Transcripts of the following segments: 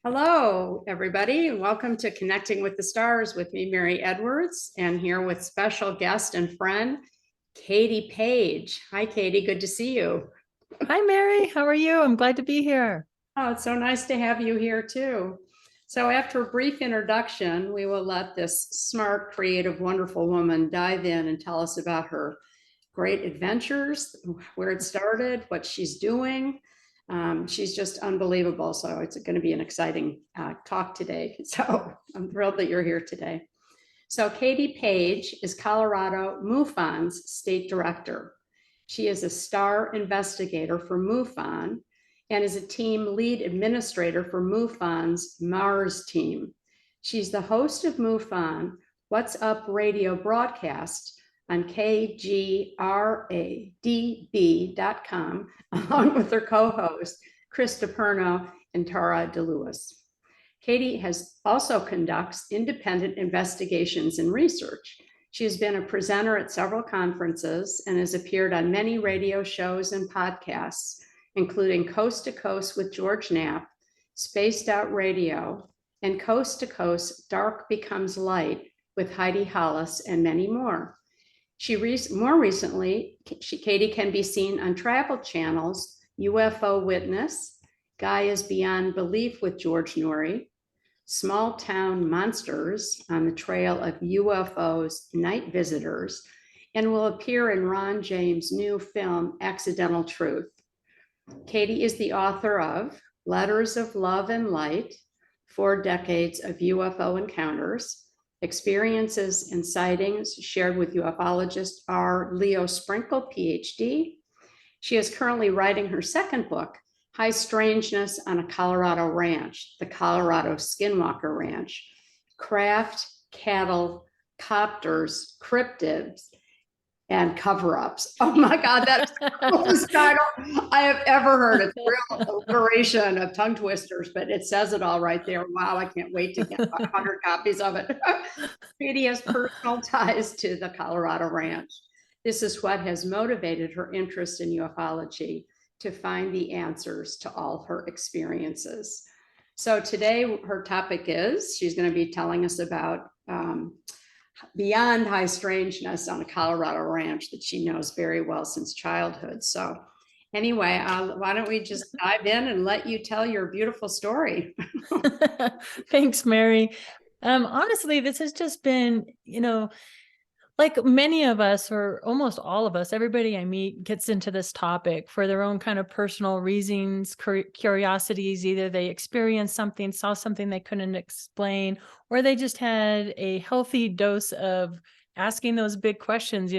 Hello, everybody, and welcome to Connecting with the Stars with me, Mary Edwards, and here with special guest and friend, Katie Paige. Hi, Katie. Good to see you. Hi, Mary. How are you? I'm glad to be here. Oh, it's so nice to have you here, too. So after a brief introduction, we will let this smart, creative, wonderful woman dive in and tell us about her great adventures, where it started, what she's doing. She's just unbelievable. So it's going to be an exciting talk today. So I'm thrilled that you're here today. So Katie Paige is Colorado Mufon's State Director. She is a star investigator for MUFON and is a team lead administrator for MUFON's Mars team. She's the host of MUFON What's Up radio broadcast on kgradb.com, along with her co-host, Chris DePerno and Tara DeLewis. Katie also conducts independent investigations and research. She has been a presenter at several conferences and has appeared on many radio shows and podcasts, including Coast to Coast with George Knapp, Spaced Out Radio, and Coast to Coast Dark Becomes Light with Heidi Hollis, and many more. More recently, Katie can be seen on travel channels UFO Witness, Gaia's Beyond Belief with George Noory, Small Town Monsters on the Trail of UFOs Night Visitors, and will appear in Ron James' new film, Accidental Truth. Katie is the author of Letters of Love and Light, 4 Decades of UFO Encounters, Experiences and Sightings Shared with Ufologist R. Leo Sprinkle, PhD. She is currently writing her second book, High Strangeness on a Colorado Ranch, the Colorado Skinwalker Ranch, Craft, Cattle, Copters, Cryptids, and Cover-Ups. Oh my God, that's the coolest title I have ever heard. It's a real alliteration of tongue twisters, but it says it all right there. Wow, I can't wait to get 100 copies of it. Katie has personal ties to the Colorado Ranch. This is what has motivated her interest in ufology, to find the answers to all her experiences. So today her topic is, she's going to be telling us about beyond high strangeness on a Colorado ranch that she knows very well since childhood. So anyway, why don't we just dive in and let you tell your beautiful story. Thanks, Mary. Honestly, this has just been, like many of us, or almost all of us, everybody I meet gets into this topic for their own kind of personal reasons, curiosities. Either they experienced something, saw something they couldn't explain, or they just had a healthy dose of asking those big questions,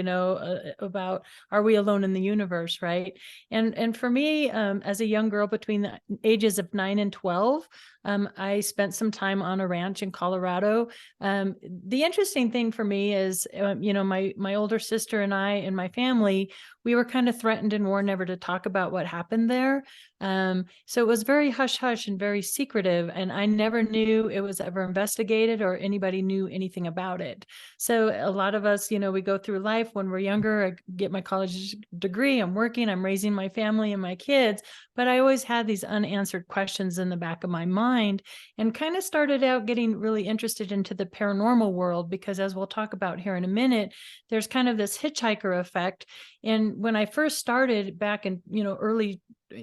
about, are we alone in the universe, right? And for me, as a young girl between the ages of 9 and 12, I spent some time on a ranch in Colorado. The interesting thing for me is, my older sister and I and my family, we were kind of threatened and warned never to talk about what happened there. So it was very hush hush and very secretive. And I never knew it was ever investigated or anybody knew anything about it. So a lot of us, we go through life when we're younger. I get my college degree, I'm working, I'm raising my family and my kids, but I always had these unanswered questions in the back of my mind, and kind of started out getting really interested into the paranormal world, because as we'll talk about here in a minute, there's kind of this hitchhiker effect. And when I first started back in, early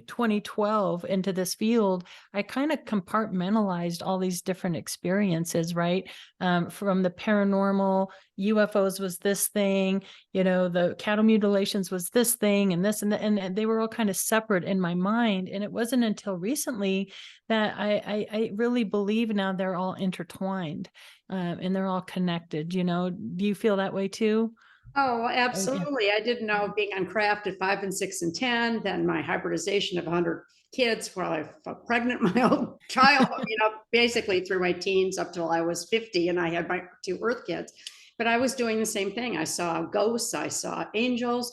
2012 into this field, I kind of compartmentalized all these different experiences, right? From the paranormal, UFOs was this thing, the cattle mutilations was this thing, and this and that, and they were all kind of separate in my mind. And it wasn't until recently that I really believe now they're all intertwined, and they're all connected. Do you feel that way too? Oh, absolutely. I didn't know, being on craft at 5 and 6 and 10, then my hybridization of 100 kids while I felt pregnant my own child, basically through my teens up till I was 50, and I had my 2 Earth kids. But I was doing the same thing. I saw ghosts, I saw angels.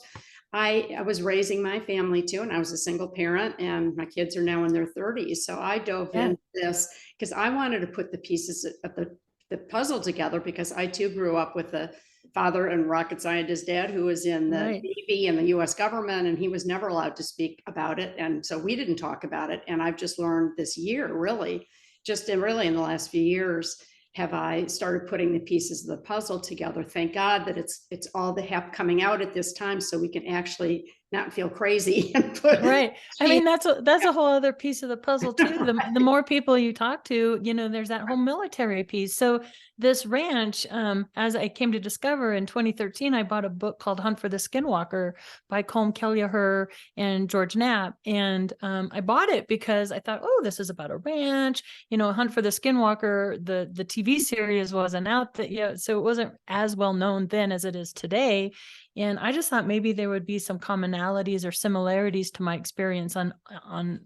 I was raising my family too, and I was a single parent, and my kids are now in their 30s. So I dove into this because I wanted to put the pieces of the puzzle together, because I too grew up with a father and rocket scientist dad who was in the Navy and the US government, and he was never allowed to speak about it. And so we didn't talk about it. And I've just learned this year, really, just really in the last few years have I started putting the pieces of the puzzle together. Thank God that it's all the coming out at this time, so we can actually not feel crazy and put right. I mean, that's a whole other piece of the puzzle too. The more people you talk to, there's that whole military piece. So this ranch, as I came to discover in 2013, I bought a book called Hunt for the Skinwalker by Colm Kelleher and George Knapp. And I bought it because I thought, oh, this is about a ranch. Hunt for the Skinwalker, the TV series wasn't out that so it wasn't as well known then as it is today. And I just thought maybe there would be some commonalities or similarities to my experience on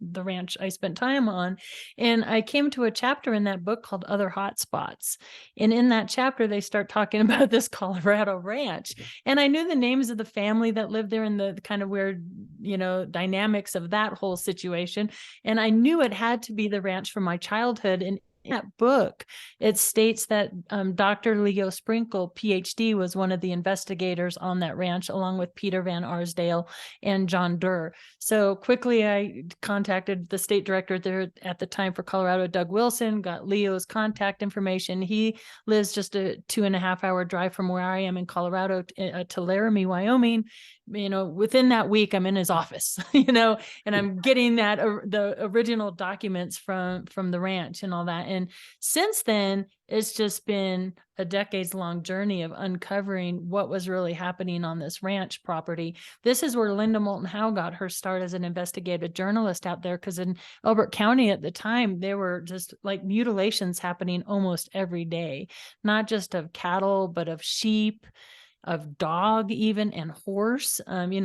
the ranch I spent time on. And I came to a chapter in that book called Other Hotspots. And in that chapter, they start talking about this Colorado ranch. And I knew the names of the family that lived there and the kind of weird, dynamics of that whole situation. And I knew it had to be the ranch from my childhood. And in that book, it states that Dr. Leo Sprinkle, PhD, was one of the investigators on that ranch, along with Peter Van Arsdale and John Durr. So quickly, I contacted the state director there at the time for Colorado, Doug Wilson, got Leo's contact information. He lives just a 2.5-hour drive from where I am in Colorado to Laramie, Wyoming. Within that week, I'm in his office, and I'm getting the original documents from the ranch and all that. And since then, it's just been a decades-long journey of uncovering what was really happening on this ranch property. This is where Linda Moulton Howe got her start as an investigative journalist out there, because in Elbert County at the time, there were just like mutilations happening almost every day, not just of cattle, but of sheep, of dog even, and horse.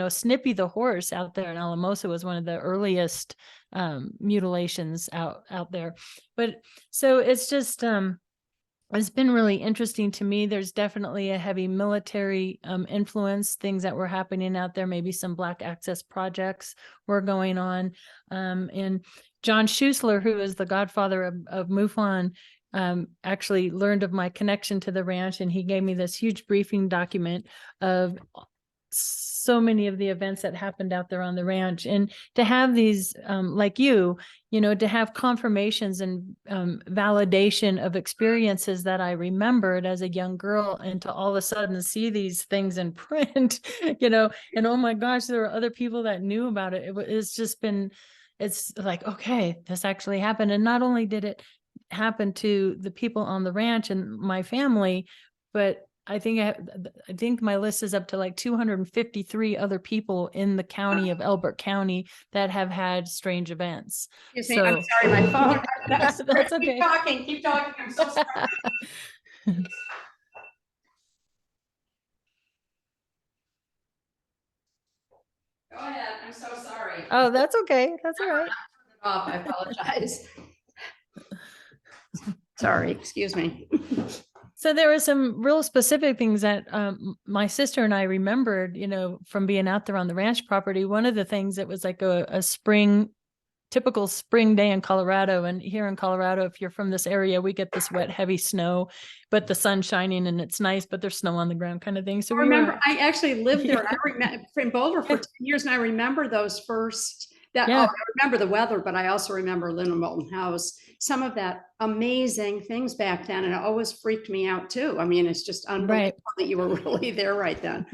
Snippy the horse out there in Alamosa was one of the earliest mutilations out there. But so it's just it's been really interesting to me. There's definitely a heavy military influence, things that were happening out there. Maybe some Black Access projects were going on. And John Schuessler, who is the godfather of MUFON, actually learned of my connection to the ranch, and he gave me this huge briefing document of so many of the events that happened out there on the ranch. And to have these, like to have confirmations and validation of experiences that I remembered as a young girl, and to all of a sudden see these things in print, and oh my gosh, there were other people that knew about it. It's like, okay, this actually happened. And not only did it happen to the people on the ranch and my family, but I think my list is up to like 253 other people in the county of Elbert County that have had strange events. Excuse me, I'm sorry, my phone. That's okay. Keep talking. I'm so sorry. Go ahead. I'm so sorry. Oh, that's okay. That's all right. I apologize. Sorry, excuse me. So there were some real specific things that my sister and I remembered, from being out there on the ranch property. One of the things that was like a typical spring day in Colorado. And here in Colorado, if you're from this area, we get this wet, heavy snow, but the sun's shining and it's nice, but there's snow on the ground kind of thing. So I actually lived there. I remember in Boulder for 10 years, and I remember those first. I remember the weather, but I also remember Linda Moulton House, some of that amazing things back then. And it always freaked me out too. I mean, it's just unbelievable that you were really there right then.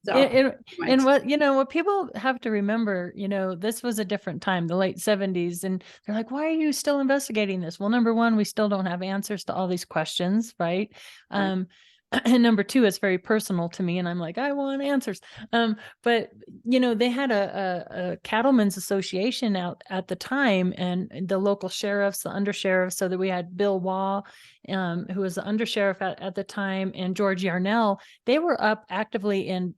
So, and what people have to remember, this was a different time, the late 70s. And they're like, why are you still investigating this? Well, number one, we still don't have answers to all these questions. Right. And number two, it's very personal to me. And I'm like, I want answers. But they had a cattlemen's association out at the time, and the local sheriffs, the undersheriffs, so that we had Bill Waugh, who was the undersheriff at the time, and George Yarnell. They were up actively in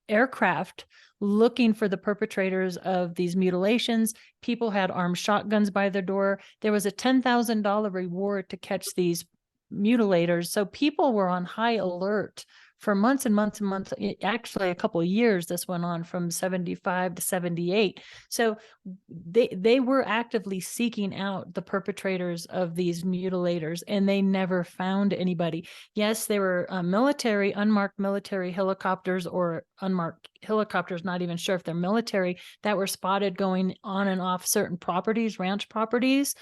aircraft looking for the perpetrators of these mutilations. People had armed shotguns by their door. There was a $10,000 reward to catch these mutilators. So people were on high alert for months and months and months. Actually, a couple of years, this went on from 75 to 78. So they were actively seeking out the perpetrators of these mutilators, and they never found anybody. Yes, they were unmarked military helicopters, or unmarked helicopters, not even sure if they're military, that were spotted going on and off certain properties, ranch properties.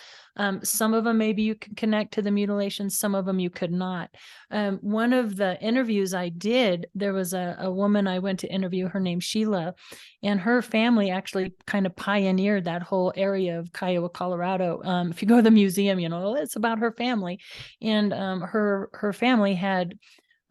Some of them maybe you could connect to the mutilations, some of them you could not. One of the interviews I did, there was a woman I went to interview, her name's Sheila, and her family actually kind of pioneered that whole area of Kiowa, Colorado. If you go to the museum, it's about her family. And her family had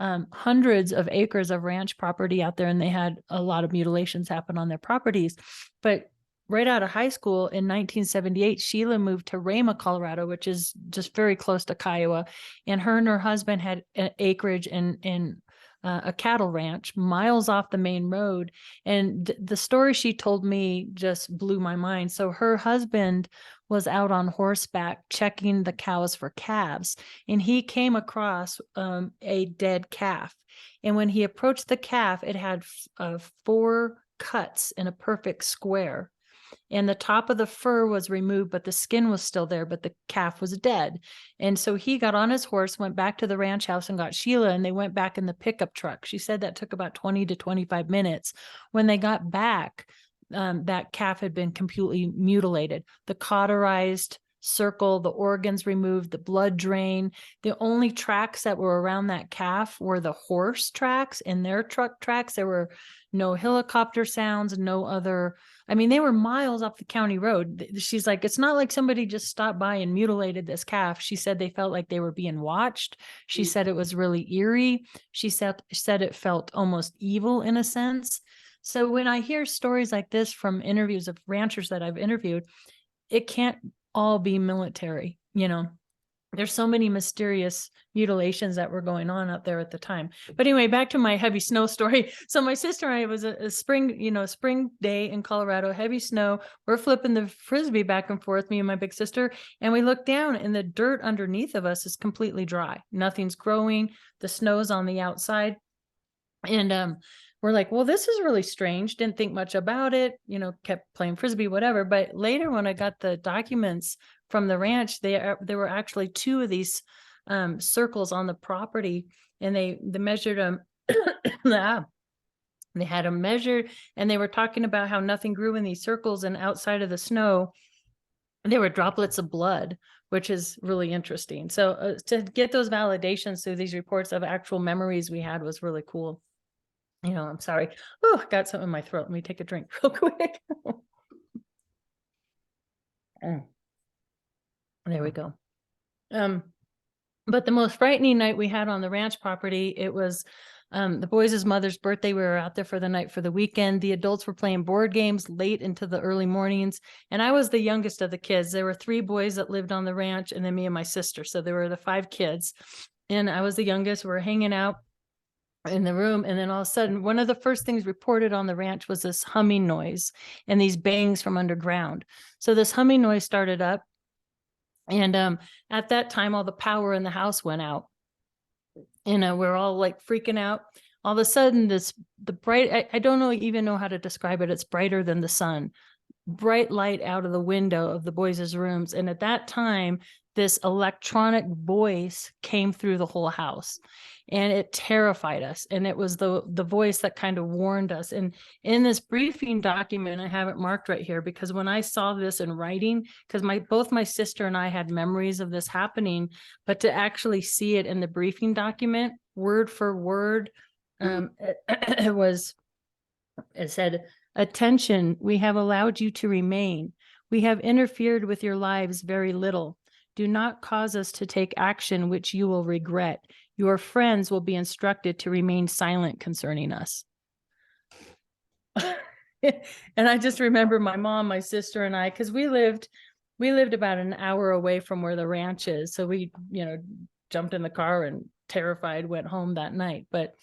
hundreds of acres of ranch property out there, and they had a lot of mutilations happen on their properties. But right out of high school in 1978, Sheila moved to Rama, Colorado, which is just very close to Kiowa. And her husband had an acreage in a cattle ranch miles off the main road. And the story she told me just blew my mind. So her husband was out on horseback checking the cows for calves, and he came across a dead calf. And when he approached the calf, it had 4 cuts in a perfect square. And the top of the fur was removed, but the skin was still there, but the calf was dead. And so he got on his horse, went back to the ranch house and got Sheila, and they went back in the pickup truck. She said that took about 20 to 25 minutes. When they got back, that calf had been completely mutilated. The cauterized circle, the organs removed, the blood drain. The only tracks that were around that calf were the horse tracks and their truck tracks. There were no helicopter sounds, no other. I mean, they were miles off the county road. She's like, it's not like somebody just stopped by and mutilated this calf. She said they felt like they were being watched. She said it was really eerie. She said it felt almost evil in a sense. So when I hear stories like this from interviews of ranchers that I've interviewed, it can't all be military. There's so many mysterious mutilations that were going on out there at the time. But anyway, back to my heavy snow story. So my sister and I, it was a spring day in Colorado, heavy snow. We're flipping the Frisbee back and forth, me and my big sister, and we look down and the dirt underneath of us is completely dry. Nothing's growing. The snow's on the outside. And we're like, well, this is really strange. Didn't think much about it, kept playing Frisbee, whatever. But later when I got the documents from the ranch, there were actually 2 of these circles on the property, and they measured them. They had them measured, and they were talking about how nothing grew in these circles, and outside of the snow, there were droplets of blood, which is really interesting. So to get those validations through these reports of actual memories we had was really cool. I'm sorry. Oh, I got something in my throat. Let me take a drink real quick. There we go. But the most frightening night we had on the ranch property, it was the boys' mother's birthday. We were out there for the night for the weekend. The adults were playing board games late into the early mornings. And I was the youngest of the kids. There were 3 boys that lived on the ranch, and then me and my sister. So there were the 5 kids. And I was the youngest. We were hanging out in the room, and then all of a sudden, one of the first things reported on the ranch was this humming noise and these bangs from underground. So this humming noise started up, and at that time, all the power in the house went out, and we're all like freaking out. All of a sudden, the bright, I don't even know how to describe it. It's brighter than the sun, bright light out of the window of the boys' rooms. And at that time, this electronic voice came through the whole house, and it terrified us. And it was the voice that kind of warned us. And in this briefing document, I have it marked right here, because when I saw this in writing, because both my sister and I had memories of this happening, but to actually see it in the briefing document, word for word, it said, "Attention, we have allowed you to remain. We have interfered with your lives very little. Do not cause us to take action which you will regret. Your friends will be instructed to remain silent concerning us." And I just remember my mom, my sister, and I, because we lived about an hour away from where the ranch is. So we, jumped in the car and terrified went home that night. But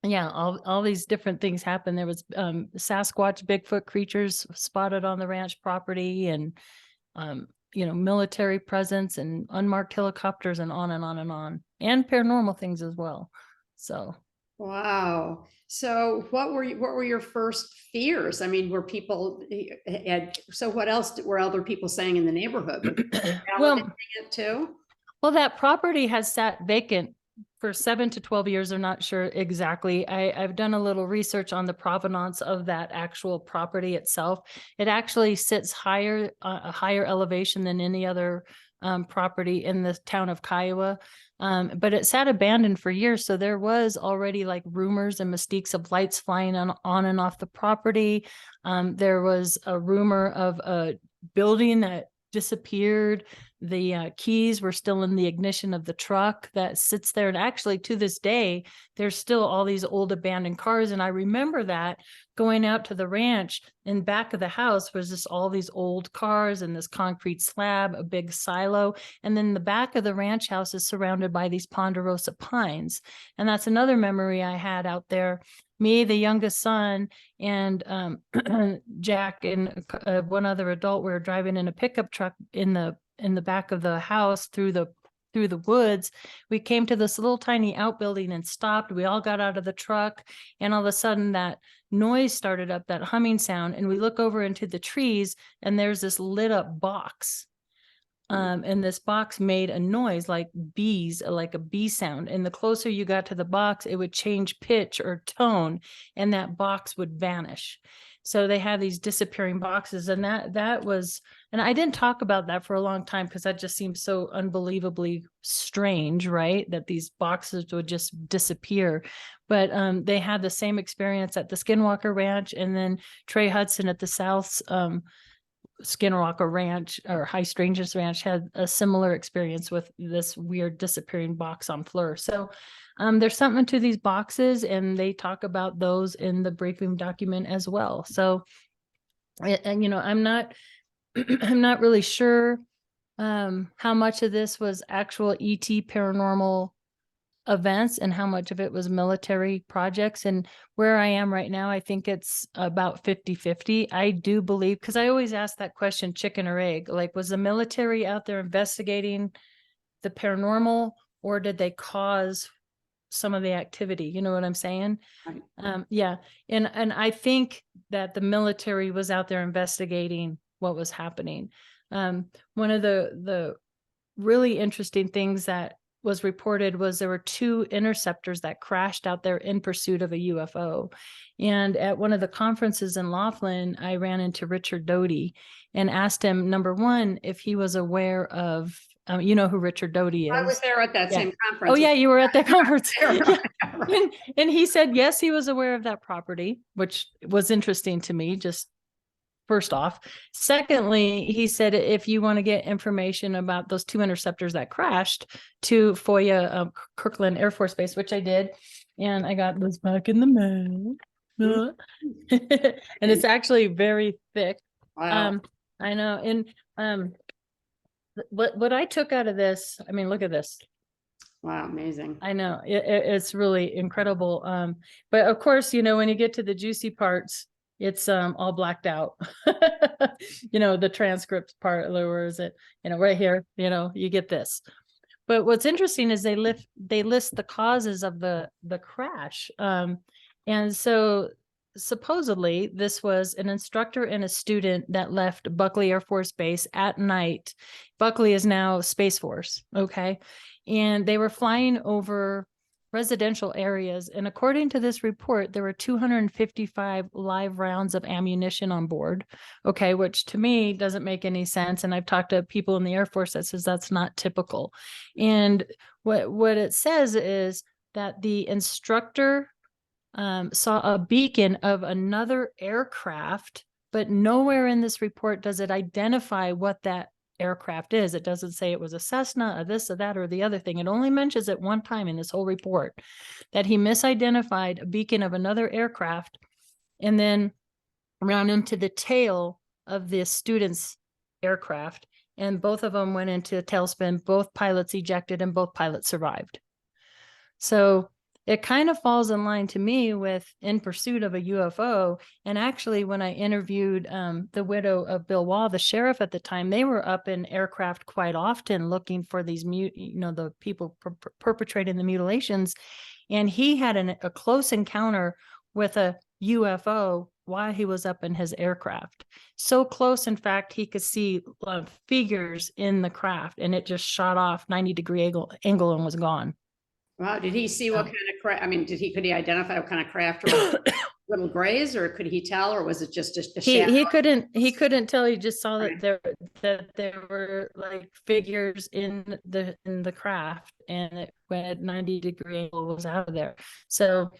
yeah, all these different things happened. There was Sasquatch, Bigfoot creatures spotted on the ranch property, and military presence and unmarked helicopters, and on and on and on, and paranormal things as well. So Wow. So what were your first fears? I mean, were people so what else were other people saying in the neighborhood? Were they Well, validating it too? well, that property has sat vacant for 7 to 12 years. I'm not sure exactly. I've done a little research on the provenance of that actual property itself. It actually sits higher, a higher elevation than any other property in the town of Kiowa. But it sat abandoned for years. So there was already like rumors and mystiques of lights flying on and off the property. There was a rumor of a building that disappeared. The keys were still in the ignition of the truck that sits there. And actually, to this day, there's still all these old abandoned cars. And I remember that going out to the ranch, in back of the house was just all these old cars and this concrete slab, a big silo. And then the back of the ranch house is surrounded by these ponderosa pines. And that's another memory I had out there. Me, the youngest son, and Jack and one other adult were driving in a pickup truck in the back of the house through the woods. We came to this little tiny outbuilding and stopped. We all got out of the truck, and all of a sudden that noise started up, that humming sound, and we look over into the trees, and there's this lit up box. And this box made a noise like bees, like a bee sound. And the closer you got to the box, it would change pitch or tone, and that box would vanish. So they had these disappearing boxes, and that was, and I didn't talk about that for a long time because that just seems so unbelievably strange, right? That these boxes would just disappear. But they had the same experience at the Skinwalker Ranch, and then Trey Hudson at the South's Skinwalker Ranch or High Strangeness Ranch had a similar experience with this weird disappearing box on Fleur. So there's something to these boxes, and they talk about those in the Breakroom document as well. So, and I'm not, I'm not really sure how much of this was actual ET paranormal events and how much of it was military projects. And where I am right now, I think it's about 50-50. I do believe, because I always ask that question, chicken or egg, like, was the military out there investigating the paranormal, or did they cause some of the activity? You know what I'm saying? Right. Yeah. And I think that the military was out there investigating what was happening. One of the really interesting things that was reported was there were 2 interceptors that crashed out there in pursuit of a UFO. And at one of the conferences in Laughlin, I ran into Richard Doty and asked him, number one, if he was aware of, you know who Richard Doty is. I was there at that same conference. Oh yeah, you were at that conference. Yeah. And he said, yes, he was aware of that property, which was interesting to me, just first off. Secondly, he said, if you want to get information about those 2 interceptors that crashed, to FOIA Kirkland Air Force Base, which I did. And I got this back in the mail. And it's actually very thick. Wow. I know. And what I took out of this, I mean, look at this. Wow, amazing. I know it's really incredible. But of course, when you get to the juicy parts, it's all blacked out. The transcript part, where is it? Right here, you get this. But what's interesting is they list the causes of the crash. And so supposedly this was an instructor and a student that left Buckley Air Force Base at night. Buckley is now Space Force, okay? And they were flying over residential areas. And according to this report, there were 255 live rounds of ammunition on board, okay, which to me doesn't make any sense. And I've talked to people in the Air Force that says that's not typical. And what it says is that the instructor saw a beacon of another aircraft, but nowhere in this report does it identify what that aircraft is. It doesn't say it was a Cessna, a this, or that, or the other thing. It only mentions it one time in this whole report, that he misidentified a beacon of another aircraft and then ran into the tail of the student's aircraft, and both of them went into a tailspin. Both pilots ejected and both pilots survived. So it kind of falls in line to me with In Pursuit of a UFO. And actually, when I interviewed the widow of Bill Wall, the sheriff at the time, they were up in aircraft quite often looking for these, the people perpetrating the mutilations. And he had a close encounter with a UFO while he was up in his aircraft. So close, in fact, he could see figures in the craft, and it just shot off 90-degree angle and was gone. Wow. Did he see what kind of craft? I mean, could he identify what kind of craft, or little grays, or could he tell, or was it just a shadow? He couldn't tell. He just saw Right. that there were like figures in the craft, and it went at 90-degree angle, was out of there. So,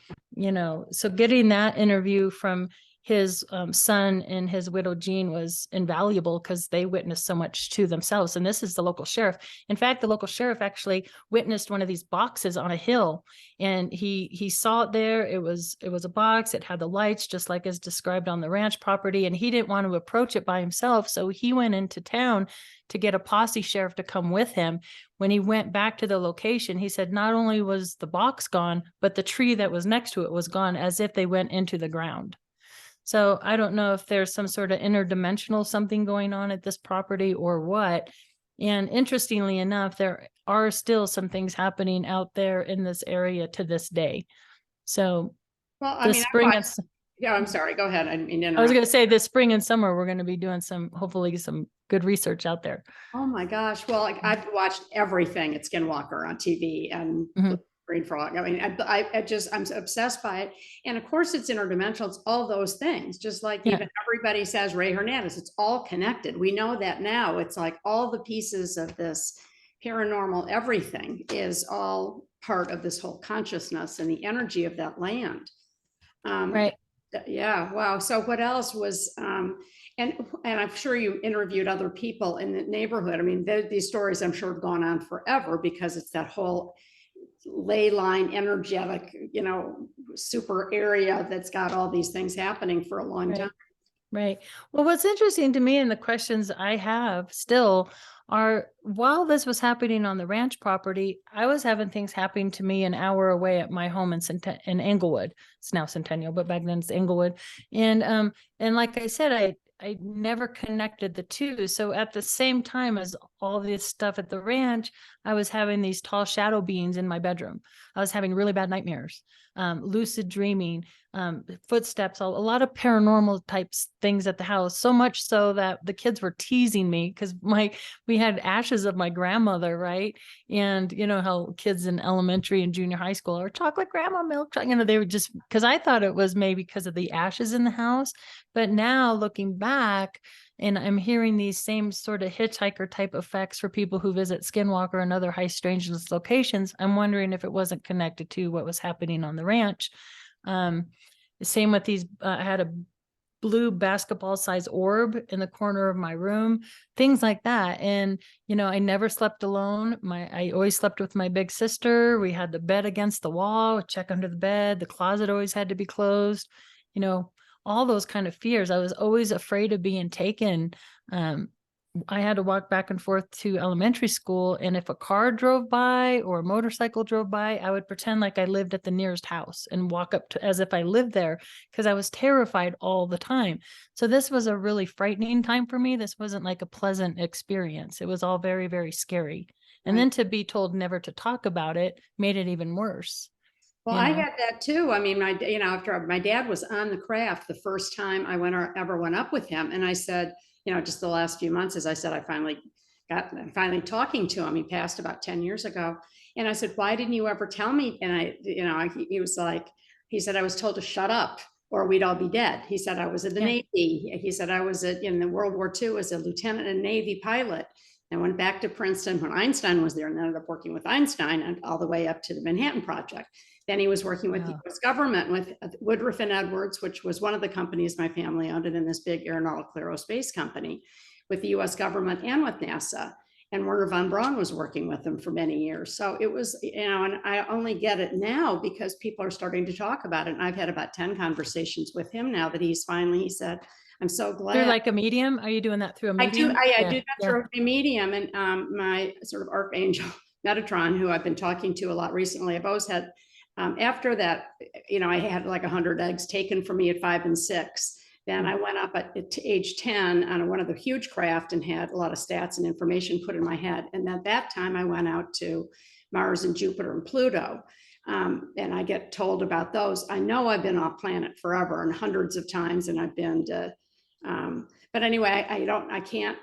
so getting that interview from his son and his widow Jean was invaluable, because they witnessed so much to themselves. And this is the local sheriff. In fact, the local sheriff actually witnessed one of these boxes on a hill, and he saw it there. It was a box. It had the lights just like as described on the ranch property, and he didn't want to approach it by himself. So he went into town to get a posse sheriff to come with him. When he went back to the location, he said not only was the box gone, but the tree that was next to it was gone, as if they went into the ground. So I don't know if there's some sort of interdimensional something going on at this property or what. And interestingly enough, there are still some things happening out there in this area to this day. So spring yeah, I'm sorry. Go ahead. I was going to say this spring and summer, we're going to be doing hopefully some good research out there. Oh my gosh. Well, I've watched everything at Skinwalker on TV and Green Frog. I mean, I'm obsessed by it. And of course it's interdimensional. It's all those things, just like even everybody says Ray Hernandez, it's all connected. We know that now. It's like all the pieces of this paranormal, everything is all part of this whole consciousness and the energy of that land. Right. Yeah. Wow. So what else was, and I'm sure you interviewed other people in the neighborhood. I mean, these stories I'm sure have gone on forever, because it's that whole ley line, energetic, super area that's got all these things happening for a long time. Right. Well, what's interesting to me, and the questions I have still are, while this was happening on the ranch property, I was having things happening to me an hour away at my home in Englewood. It's now Centennial, but back then it's Englewood. And like I said, I never connected the two. So at the same time as all this stuff at the ranch, I was having these tall shadow beings in my bedroom. I was having really bad nightmares, lucid dreaming, footsteps, a lot of paranormal types things at the house. So much so that the kids were teasing me, because we had ashes of my grandmother, right? And you know how kids in elementary and junior high school are chocolate grandma milk, they were just, because I thought it was maybe because of the ashes in the house. But now looking back, and I'm hearing these same sort of hitchhiker type effects for people who visit Skinwalker and other high strangeness locations. I'm wondering if it wasn't connected to what was happening on the ranch. Same with these, I had a blue basketball size orb in the corner of my room, things like that. And, I never slept alone. I always slept with my big sister. We had the bed against the wall, check under the bed. The closet always had to be closed, all those kind of fears. I was always afraid of being taken. I had to walk back and forth to elementary school, and if a car drove by or a motorcycle drove by, I would pretend like I lived at the nearest house and walk up to as if I lived there, because I was terrified all the time. So this was a really frightening time for me. This wasn't like a pleasant experience. It was all very, very scary. And then to be told never to talk about it made it even worse. Well, I had that too. I mean, after my dad was on the craft the first time I ever went up with him, and I said, just the last few months, as I said, I'm finally talking to him. He passed about 10 years ago. And I said, why didn't you ever tell me? And he said, I was told to shut up or we'd all be dead. He said, I was in the Navy. He said, I was in the World War II as a lieutenant and Navy pilot. I went back to Princeton when Einstein was there, and ended up working with Einstein and all the way up to the Manhattan Project. Then he was working with the US government, with Woodruff and Edwards, which was one of the companies my family owned, and in this big aeronautical aerospace company, with the US government and with NASA. And Werner von Braun was working with them for many years. So it was, and I only get it now because people are starting to talk about it. And I've had about 10 conversations with him now that he said, I'm so glad. You're like a medium? Are you doing that through a medium? I do that through a medium. And my sort of archangel, Metatron, who I've been talking to a lot recently, I've always had, after that, I had like 100 eggs taken from me at 5 and 6. Then I went up at age 10 on one of the huge craft and had a lot of stats and information put in my head. And at that time I went out to Mars and Jupiter and Pluto. And I get told about those. I know I've been off planet forever and hundreds of times, and I've been to, but anyway, I can't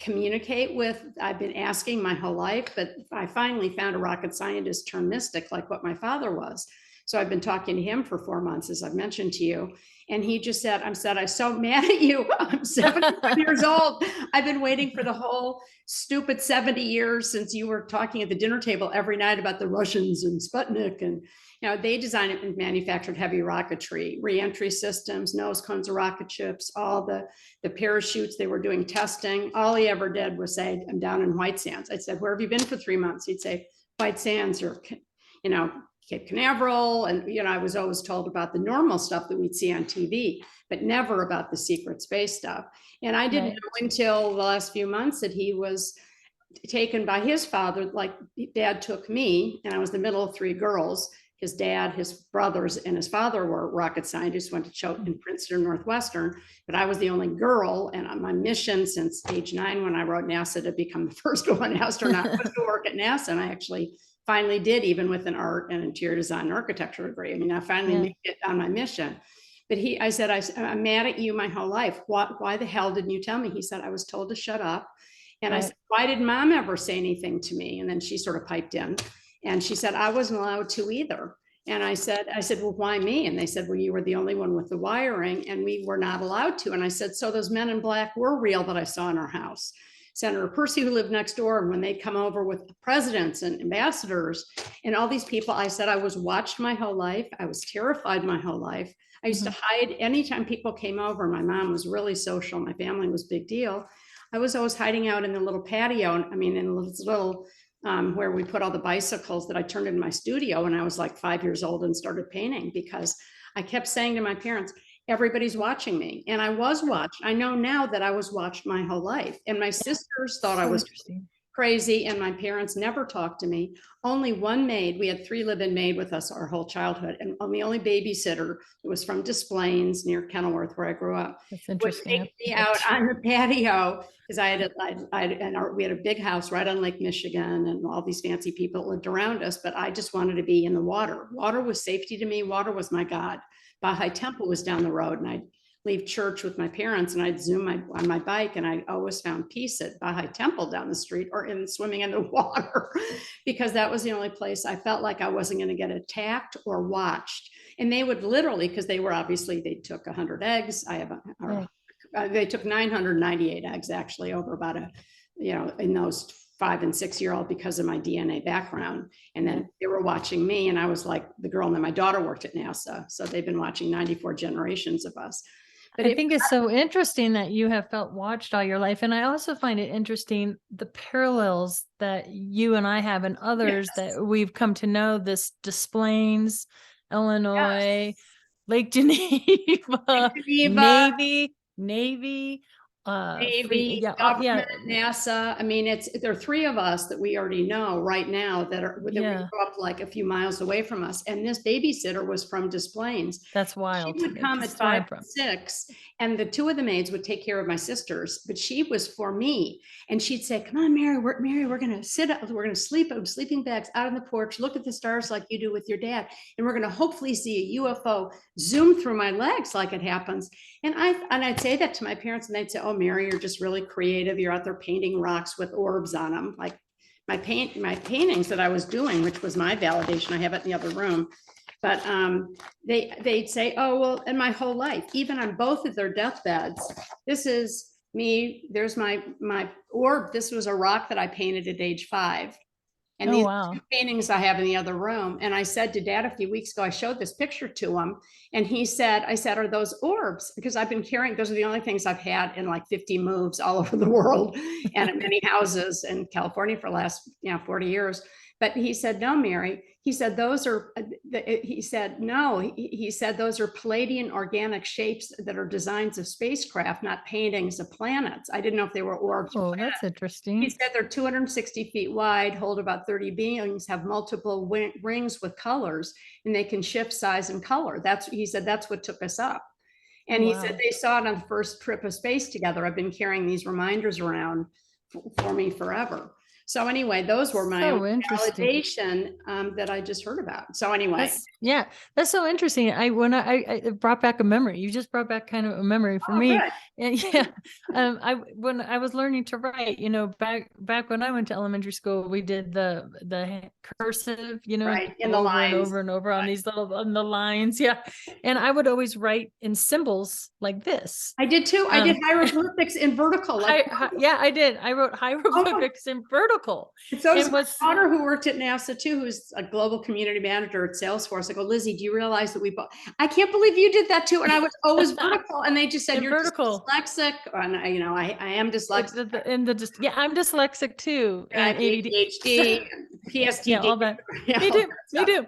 communicate with, I've been asking my whole life, but I finally found a rocket scientist turned mystic, like what my father was. So I've been talking to him for 4 months, as I've mentioned to you. And he just said, I'm so mad at you. I'm 75 years old. I've been waiting for the whole stupid 70 years since you were talking at the dinner table every night about the Russians and Sputnik. And, they designed and manufactured heavy rocketry, reentry systems, nose cones of rocket ships, all the parachutes. They were doing testing. All he ever did was say, I'm down in White Sands. I said, where have you been for 3 months? He'd say, White Sands, or, Cape Canaveral. And, I was always told about the normal stuff that we'd see on TV, but never about the secret space stuff. And I didn't know until the last few months that he was taken by his father, like Dad took me, and I was the middle of 3 girls. His dad, his brothers, and his father were rocket scientists, went to Choate in Princeton, Northwestern, but I was the only girl. And on my mission since age 9, when I wrote NASA to become the first woman astronaut to work at NASA, and I actually finally did, even with an art and interior design and architecture degree. I mean, I finally made it on my mission. But I said, I'm mad at you my whole life. Why the hell didn't you tell me? He said, I was told to shut up. And I said, why did Mom ever say anything to me? And then she sort of piped in. And she said, I wasn't allowed to either. And I said, well, why me? And they said, well, you were the only one with the wiring, and we were not allowed to. And I said, so those men in black were real that I saw in our house. Senator Percy, who lived next door, and when they come over with presidents and ambassadors and all these people, I said, I was watched my whole life. I was terrified my whole life. I used to hide anytime people came over. My mom was really social. My family was a big deal. I was always hiding out in the little patio. I mean, in this little where we put all the bicycles that I turned into my studio when I was like 5 years old and started painting, because I kept saying to my parents, everybody's watching me. And I was watched. I know now that I was watched my whole life. And my sisters thought I was crazy, and my parents never talked to me. Only one maid. We had 3 live-in maid with us our whole childhood, and the only babysitter was from Des Plaines near Kenilworth, where I grew up. That's interesting. Would take me out on the patio, because we had a big house right on Lake Michigan, and all these fancy people lived around us. But I just wanted to be in the water. Water was safety to me. Water was my God. Baha'i Temple was down the road, and I'd leave church with my parents, and I'd zoom on my bike, and I always found peace at Baha'i Temple down the street, or in swimming in the water, because that was the only place I felt like I wasn't going to get attacked or watched. And they would literally, because they took 100 eggs. They took 998 eggs actually over about in those 5 and 6 year old, because of my DNA background. And then they were watching me, and I was like the girl, and then my daughter worked at NASA. So they've been watching 94 generations of us. But I think it's so interesting that you have felt watched all your life. And I also find it interesting, the parallels that you and I have and others that we've come to know, this Des Plaines, Illinois, Lake Geneva, Navy, government, NASA. I mean, there are 3 of us that we already know right now that we grew up like a few miles away from us. And this babysitter was from Des Plaines. That's wild. She would come at 5 and 6, and the 2 of the maids would take care of my sisters, but she was for me. And she'd say, come on, Mary, we're going to sit up. We're going to sleep in sleeping bags out on the porch, look at the stars like you do with your dad. And we're going to hopefully see a UFO zoom through my legs like it happens. And I'd say that to my parents, and they'd say, oh, Mary, you're just really creative. You're out there painting rocks with orbs on them. Like my paintings that I was doing, which was my validation. I have it in the other room. But they'd say, oh, well, and my whole life, even on both of their deathbeds, this is me. There's my orb. This was a rock that I painted at age 5. And these 2 paintings I have in the other room. And I said to Dad a few weeks ago, I showed this picture to him, and I said, are those orbs? Because I've been carrying, those are the only things I've had in like 50 moves all over the world and in many houses in California for the last 40 years. But he said, no, Mary. He said, those are Palladian organic shapes that are designs of spacecraft, not paintings of planets. I didn't know if they were orbs. Oh, that's interesting. He said they're 260 feet wide, hold about 30 beings, have multiple rings with colors, and they can shift size and color. He said that's what took us up. And he said they saw it on the first trip of space together. I've been carrying these reminders around for me forever. So anyway, those were my So own interesting. validation that I just heard about. So anyway. That's so interesting. I brought back a memory. You just brought back kind of a memory for Oh, me. good. And when I was learning to write, back when I went to elementary school, we did the cursive, Right, in the over and lines. over and over on these on the lines. Yeah. And I would always write in symbols like this. I did too. I did hieroglyphics in vertical. Yeah, I did. I wrote hieroglyphics in vertical. And so does And my daughter, who worked at NASA too, who's a global community manager at Salesforce. I go, Lizzie, do you realize that I can't believe you did that too. And I was always vertical. And they just said, you're vertical. dyslexic. And I am dyslexic. Yeah, I'm dyslexic too. And ADHD, PSTD. Yeah, all that. Me too.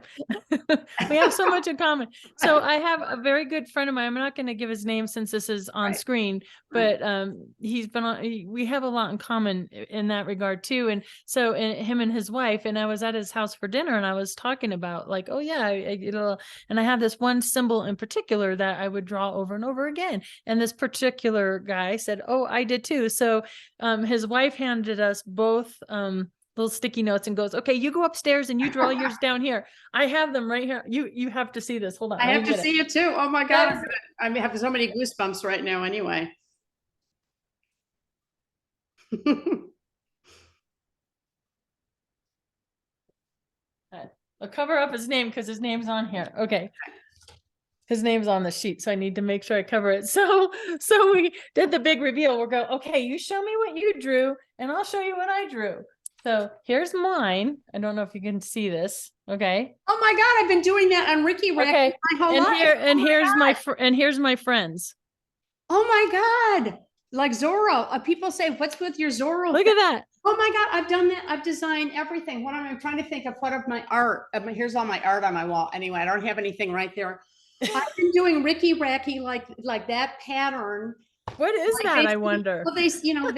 We have so much in common. So I have a very good friend of mine. I'm not going to give his name since this is on screen, but he's been on. We have a lot in common in that regard too. And so him and his wife. And I was at his house for dinner, and I was talking about like, oh yeah, and I have this one symbol in particular that I would draw over and over again. And this particular guy said, "Oh, I did too." So his wife handed us both little sticky notes and goes, "Okay, you go upstairs and you draw yours down here. I have them right here. You have to see this. Hold on. I have to see it too. Oh my God. I have so many goosebumps right now anyway. I'll cover up his name because his name's on here. Okay. His name's on the sheet, so I need to make sure I cover it. So we did the big reveal. We'll go, okay, you show me what you drew and I'll show you what I drew. So here's mine. I don't know if you can see this. Okay. Oh my God, I've been doing that on Ricky Rack my whole life. Here's my friends. Oh my God. Like Zorro. People say, what's with your Zorro? Look at that. Oh my God, I've done that. I've designed everything. I'm trying to think of what of my art. Here's all my art on my wall. Anyway, I don't have anything right there. I've been doing Ricky Racky like that pattern. What is that? I wonder. Well, they see it on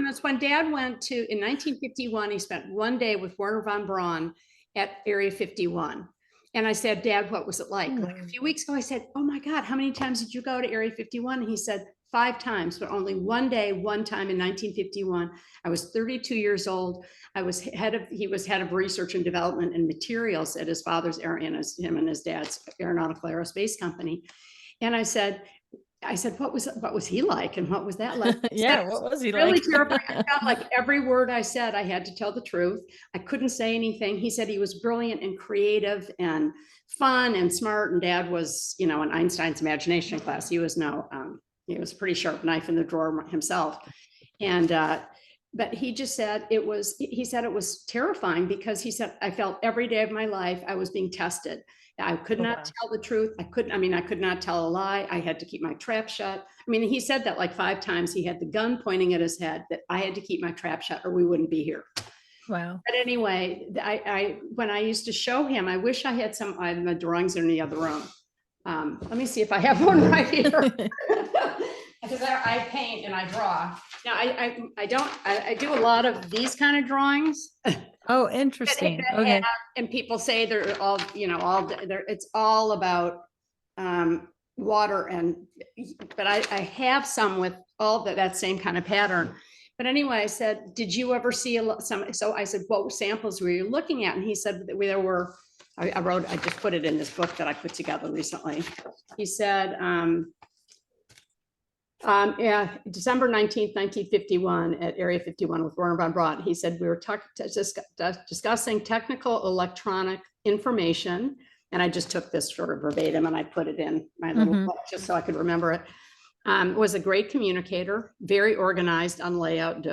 this. When Dad went in 1951, he spent one day with Werner von Braun at Area 51. And I said, Dad, what was it like? Like a few weeks ago, I said, oh my God, how many times did you go to Area 51? And he said, 5 times, but only one day, one time in 1951. I was 32 years old. He was head of research and development and materials at his father's him and his dad's aeronautical aerospace company. And I said, what was he like? And what was that like? Yeah, what was he really like? Terrifying. I felt like every word I said, I had to tell the truth. I couldn't say anything. He said he was brilliant and creative and fun and smart. And Dad was, in Einstein's imagination class. He was he was a pretty sharp knife in the drawer himself. And, but he just said it was terrifying because he said, I felt every day of my life, I was being tested. I could not tell the truth. I could not tell a lie. I had to keep my trap shut. He said that like 5 times. He had the gun pointing at his head that I had to keep my trap shut or we wouldn't be here. Wow. But anyway, when I used to show him, I wish I had the drawings in the other room. Let me see if I have one right here. Because I paint and I draw. Now I do a lot of these kind of drawings. Oh, interesting. Okay. And people say they're all, it's all about water but I have some with all that same kind of pattern. But anyway, I said, did you ever see some? So I said, what samples were you looking at? And he said that there were, I just put it in this book that I put together recently. He said, December 19th, 1951 at Area 51 with Werner von Braun. He said, we were discussing technical electronic information. And I just took this sort of verbatim and I put it in my little book just so I could remember it. Was a great communicator, very organized on layout,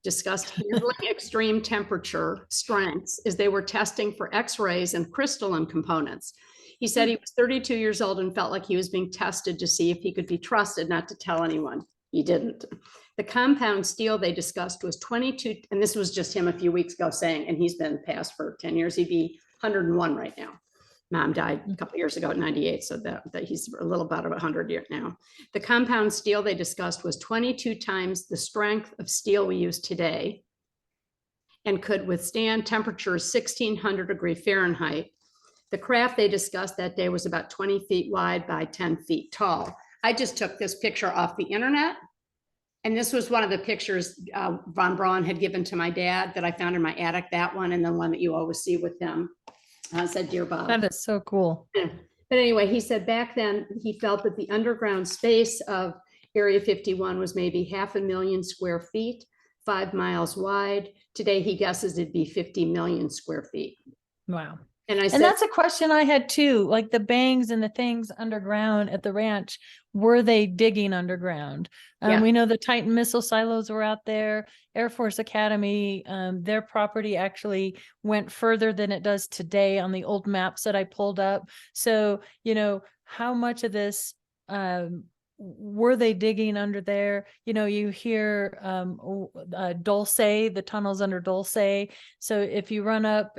discussed handling extreme temperature strengths as they were testing for X-rays and crystalline components. He said he was 32 years old and felt like he was being tested to see if he could be trusted not to tell anyone. He didn't. The compound steel they discussed was 22, and this was just him a few weeks ago saying, and he's been passed for 10 years, he'd be 101 right now. Mom died a couple of years ago at 98, so that he's a little about 100 years now. The compound steel they discussed was 22 times the strength of steel we use today and could withstand temperatures 1600 degree Fahrenheit. The craft they discussed that day was about 20 feet wide by 10 feet tall. I just took this picture off the internet And this was one of the pictures Von Braun had given to my dad that I found in my attic, that one, and the one that you always see with him. Said, "Dear Bob." That is so cool. Yeah. But anyway, he said back then he felt that the underground space of Area 51 was maybe 500,000 square feet, 5 miles wide. Today, he guesses it'd be 50 million square feet. Wow. And I said, and that's a question I had too, like the bangs and the things underground at the ranch, were they digging underground? Yeah. We know the Titan missile silos were out there, Air Force Academy, their property actually went further than it does today on the old maps that I pulled up. So, you know, how much of this, were they digging under there? You know, you hear Dulce, the tunnels under Dulce. So if you run up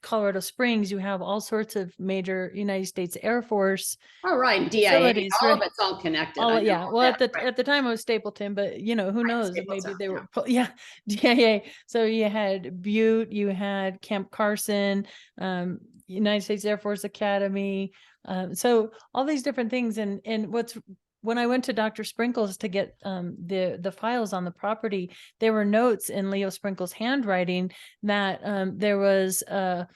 Colorado Springs, you have all sorts of major United States Air Force. Oh, right, DIA, facilities, all of right? it's all connected. All, I know yeah. Well, that, at right. the time it was Stapleton, but you know, who Right, knows? Stapleton, Maybe they were, yeah, DIA. So you had Butte, you had Camp Carson, United States Air Force Academy. So all these different things. And when I went to Dr. Sprinkles to get the files on the property, there were notes in Leo Sprinkles' handwriting that there was a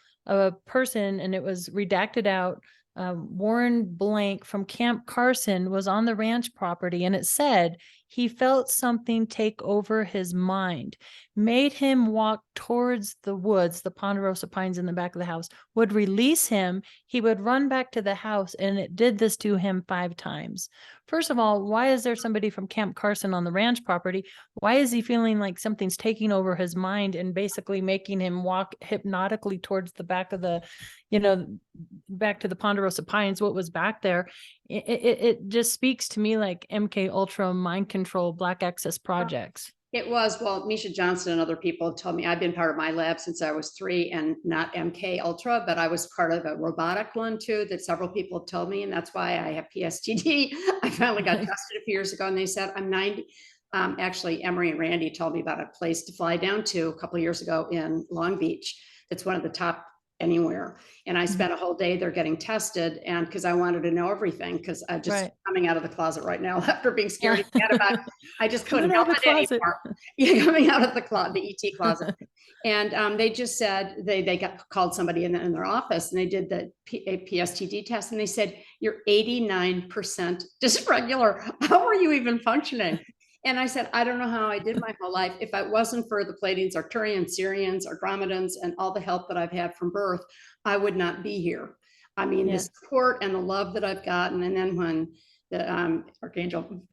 person, and it was redacted out, Warren Blank from Camp Carson was on the ranch property, and it said he felt something take over his mind, made him walk towards the woods, the ponderosa pines in the back of the house, would release him. He would run back to the house, and it did this to him 5 times. First of all, why is there somebody from Camp Carson on the ranch property? Why is he feeling like something's taking over his mind and basically making him walk hypnotically towards the back of the, you know, back to the ponderosa pines, what was back there? It just speaks to me like MK Ultra, mind control, black access projects. It was, well, Misha Johnson and other people have told me, I've been part of my lab since I was 3, and not MK Ultra, but I was part of a robotic one too that several people have told me, and that's why I have PSTD. I finally got tested a few years ago, and they said I'm 90. Actually, Emery and Randy told me about a place to fly down to a couple of years ago in Long Beach. That's one of the top anywhere. And I spent a whole day there getting tested, and because I wanted to know everything, because I just coming out of the closet right now after being scared to death about, I just couldn't help it anymore. Yeah, coming out of the ET closet. And they just said they got called somebody in their office, and they did the PSTD test, and they said, you're 89% dysregular. How are you even functioning? And I said, I don't know how I did my whole life. If it wasn't for the Pleiadians, Arcturians, Sirians, Andromedans, and all the help that I've had from birth, I would not be here. I mean, the support and the love that I've gotten. And then when the Archangel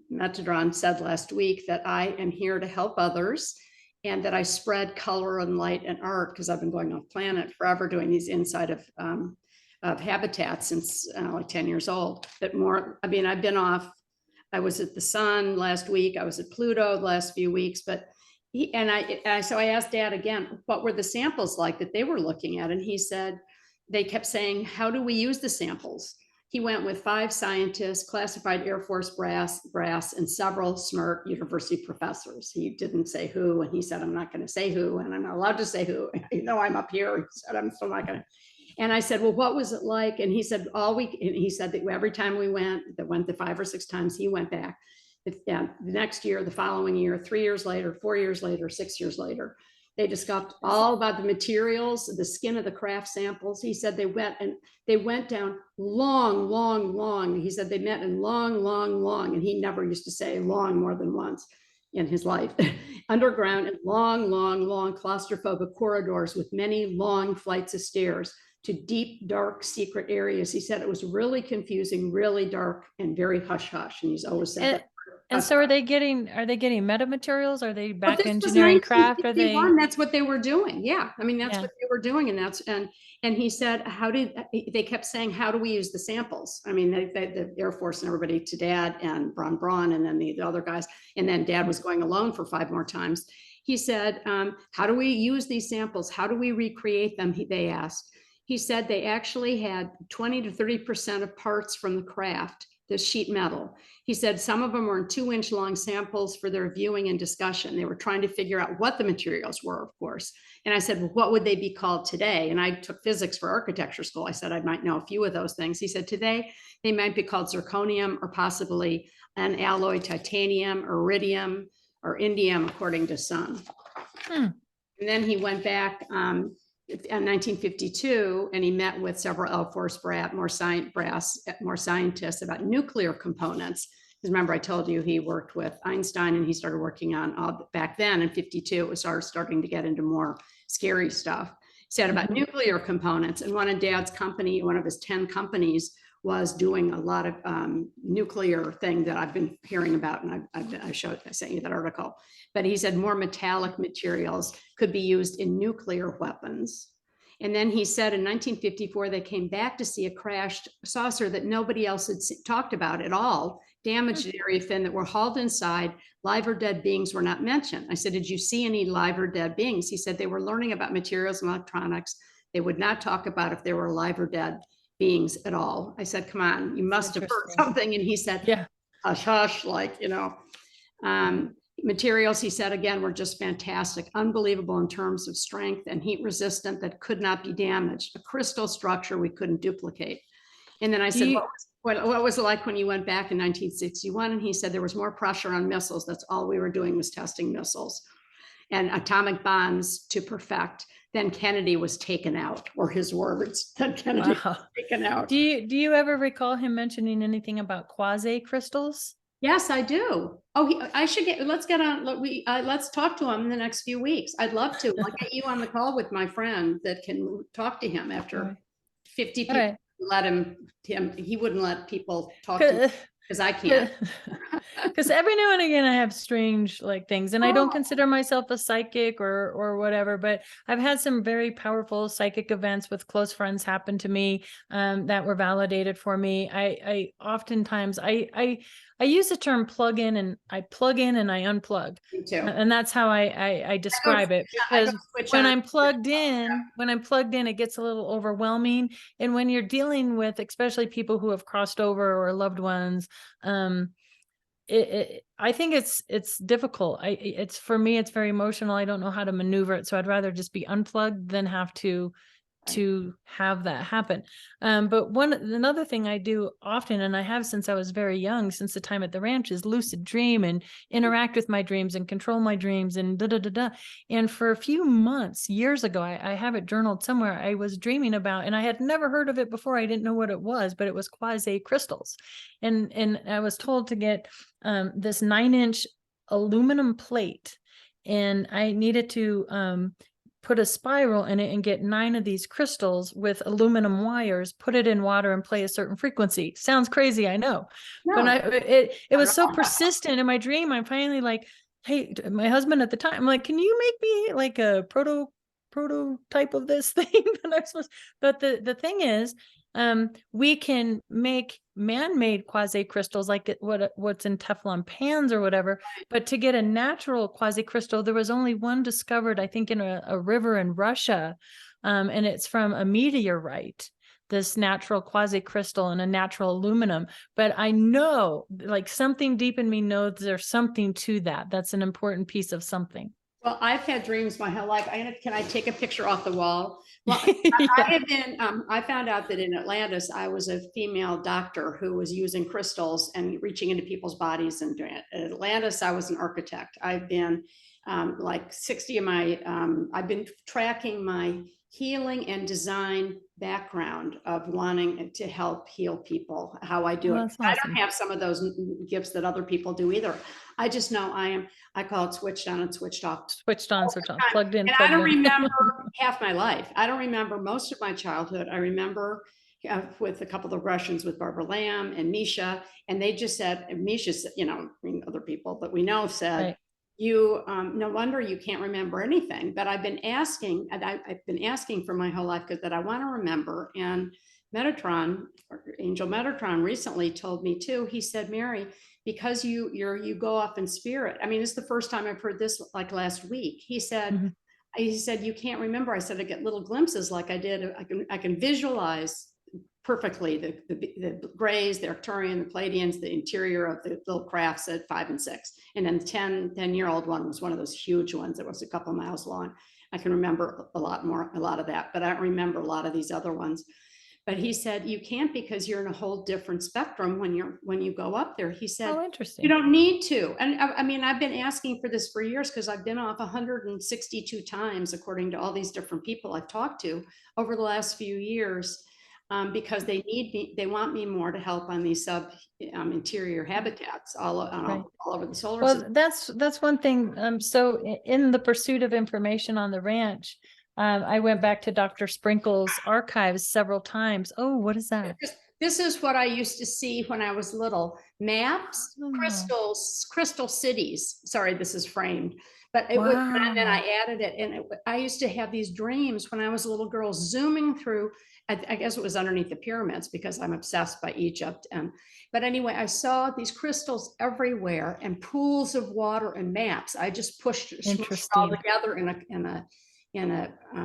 Metadron said last week that I am here to help others, and that I spread color and light and art, because I've been going off planet forever doing these inside of habitats since like 10 years old. But more, I mean, I've been off. I was at the Sun last week. I was at Pluto the last few weeks, but so I asked Dad again, what were the samples like that they were looking at? And he said, they kept saying, how do we use the samples? He went with 5 scientists, classified Air Force brass, and several smart university professors. He didn't say who, and he said, I'm not going to say who, and I'm not allowed to say who. You know, I'm up here. He said, I'm still not going to. And I said, well, what was it like? And he said, he said that every time we went the 5 or 6 times, he went back. The next year, the following year, 3 years later, 4 years later, 6 years later, they discovered all about the materials, the skin of the craft samples. He said they went down long. He said they met in long, and he never used to say long more than once in his life. Underground and long claustrophobic corridors with many long flights of stairs to deep, dark, secret areas. He said it was really confusing, really dark, and very hush-hush. And he's always said that. And so are they getting metamaterials? Are they back engineering craft? Are they? That's what they were doing. Yeah. I mean, that's what they were doing. And he said, they kept saying, how do we use the samples? I mean, the Air Force and everybody to Dad and Braun, and then the other guys. And then Dad was going alone for 5 more times. He said, how do we use these samples? How do we recreate them? They asked. He said they actually had 20 to 30% of parts from the craft, the sheet metal. He said some of them were in 2-inch long samples for their viewing and discussion. They were trying to figure out what the materials were, of course. And I said, well, what would they be called today? And I took physics for architecture school. I said I might know a few of those things. He said today they might be called zirconium or possibly unalloyed titanium, iridium, or indium, according to some. And then he went back in 1952, and he met with several Air Force more scientists about nuclear components. Because remember, I told you he worked with Einstein, and he started working on back then in 52. It was starting to get into more scary stuff. He said about nuclear components, and one of Dad's company, one of his 10 companies, was doing a lot of nuclear thing that I've been hearing about, and I sent you that article. But he said more metallic materials could be used in nuclear weapons. And then he said in 1954, they came back to see a crashed saucer that nobody else had talked about at all, damaged area thin, that were hauled inside. Live or dead beings were not mentioned. I said, did you see any live or dead beings? He said they were learning about materials and electronics. They would not talk about if they were alive or dead beings at all. I said, come on, you must have heard something. And he said, yeah, hush, hush, like, you know. Materials, he said, again, were just fantastic, unbelievable in terms of strength and heat resistant that could not be damaged, a crystal structure we couldn't duplicate. And then I said, what was it like when you went back in 1961? And he said there was more pressure on missiles. That's all we were doing was testing missiles and atomic bombs to perfect. Then Kennedy was taken out, or his words, that Kennedy was taken out. Do you ever recall him mentioning anything about quasi crystals? Yes, I do. Oh, let's get on. Let's talk to him in the next few weeks. I'd love to. I'll get you on the call with my friend that can talk to him after 50 people. Let him, he wouldn't let people talk to him because I can't. Because every now and again I have strange things, and I don't consider myself a psychic or whatever, but I've had some very powerful psychic events with close friends happen to me that were validated for me. I oftentimes I use the term plug in, and I plug in and I unplug. Me too. And that's how I describe it, because when I'm plugged in, it gets a little overwhelming. And when you're dealing with, especially people who have crossed over or loved ones, I think it's difficult. For me, it's very emotional. I don't know how to maneuver it. So I'd rather just be unplugged than have to have that happen. But another thing I do often, and I have since I was very young, since the time at the ranch, is lucid dream and interact with my dreams and control my dreams and And for a few months, years ago, I have it journaled somewhere, I was dreaming about, and I had never heard of it before. I didn't know what it was, but it was quasi crystals. And I was told to get this 9-inch aluminum plate, and I needed to put a spiral in it and get 9 of these crystals with aluminum wires, put it in water and play a certain frequency. Sounds crazy, I know. No. But it was so persistent in my dream. I'm finally like, hey, my husband at the time, I'm like, can you make me like a prototype of this thing that I'm supposed? But the thing is, we can make man-made quasi crystals like what's in Teflon pans or whatever, but to get a natural quasi crystal, there was only one discovered, I think, in a river in Russia, and it's from a meteorite, this natural quasi crystal and a natural aluminum. But I know, something deep in me knows there's something to that. That's an important piece of something. Well, I've had dreams my whole life. Can I take a picture off the wall? Well, I found out that in Atlantis, I was a female doctor who was using crystals and reaching into people's bodies and doing it. At Atlantis, I was an architect. I've been 60 of my, I've been tracking my healing and design background of wanting to help heal people, how I do it. Awesome. I don't have some of those gifts that other people do either. I just know I call it switched on and switched off. Switched on, switched off, plugged in. And I don't remember half my life. I don't remember most of my childhood. I remember with a couple of Russians, with Barbara Lamb and Misha, and they just said, and Misha said, other people that we know said, right. You, no wonder you can't remember anything. But I've been asking, and I've been asking for my whole life that I want to remember. And Metatron, or Angel Metatron, recently told me too. He said, Mary, because you go off in spirit. I mean, it's the first time I've heard this, like last week. He said, He said, you can't remember. I said, I get little glimpses like I did. I can visualize perfectly the Greys, the Arcturian, the Pleiadians, the interior of the little crafts at 5 and 6. And then the 10-year-old one was one of those huge ones that was a couple miles long. I can remember a lot of that, but I don't remember a lot of these other ones. But he said, you can't, because you're in a whole different spectrum when you go up there. He said, Oh, interesting. you don't need to. And I mean, I've been asking for this for years, because I've been off 162 times, according to all these different people I've talked to over the last few years, because they need me, they want me more to help on these interior habitats all over the solar system. That's one thing. So in the pursuit of information on the ranch, I went back to Dr. Sprinkle's archives several times. Oh, what is that? This is what I used to see when I was little. Maps, crystal cities. Sorry, this is framed. But it was, and then I added it. And I used to have these dreams when I was a little girl, zooming through, I guess it was underneath the pyramids, because I'm obsessed by Egypt. But anyway, I saw these crystals everywhere, and pools of water, and maps. I just smushed all together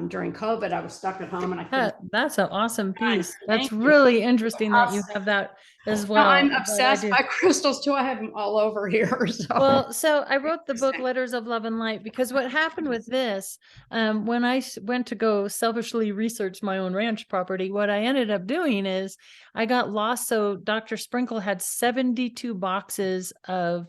during COVID. I was stuck at home, and I couldn't. That's an awesome piece. That's really interesting that you have that as well. No, I'm obsessed by crystals too. I have them all over here. So I wrote the book Letters of Love and Light, because what happened with this, when I went to go selfishly research my own ranch property, what I ended up doing is I got lost. So Dr. Sprinkle had 72 boxes of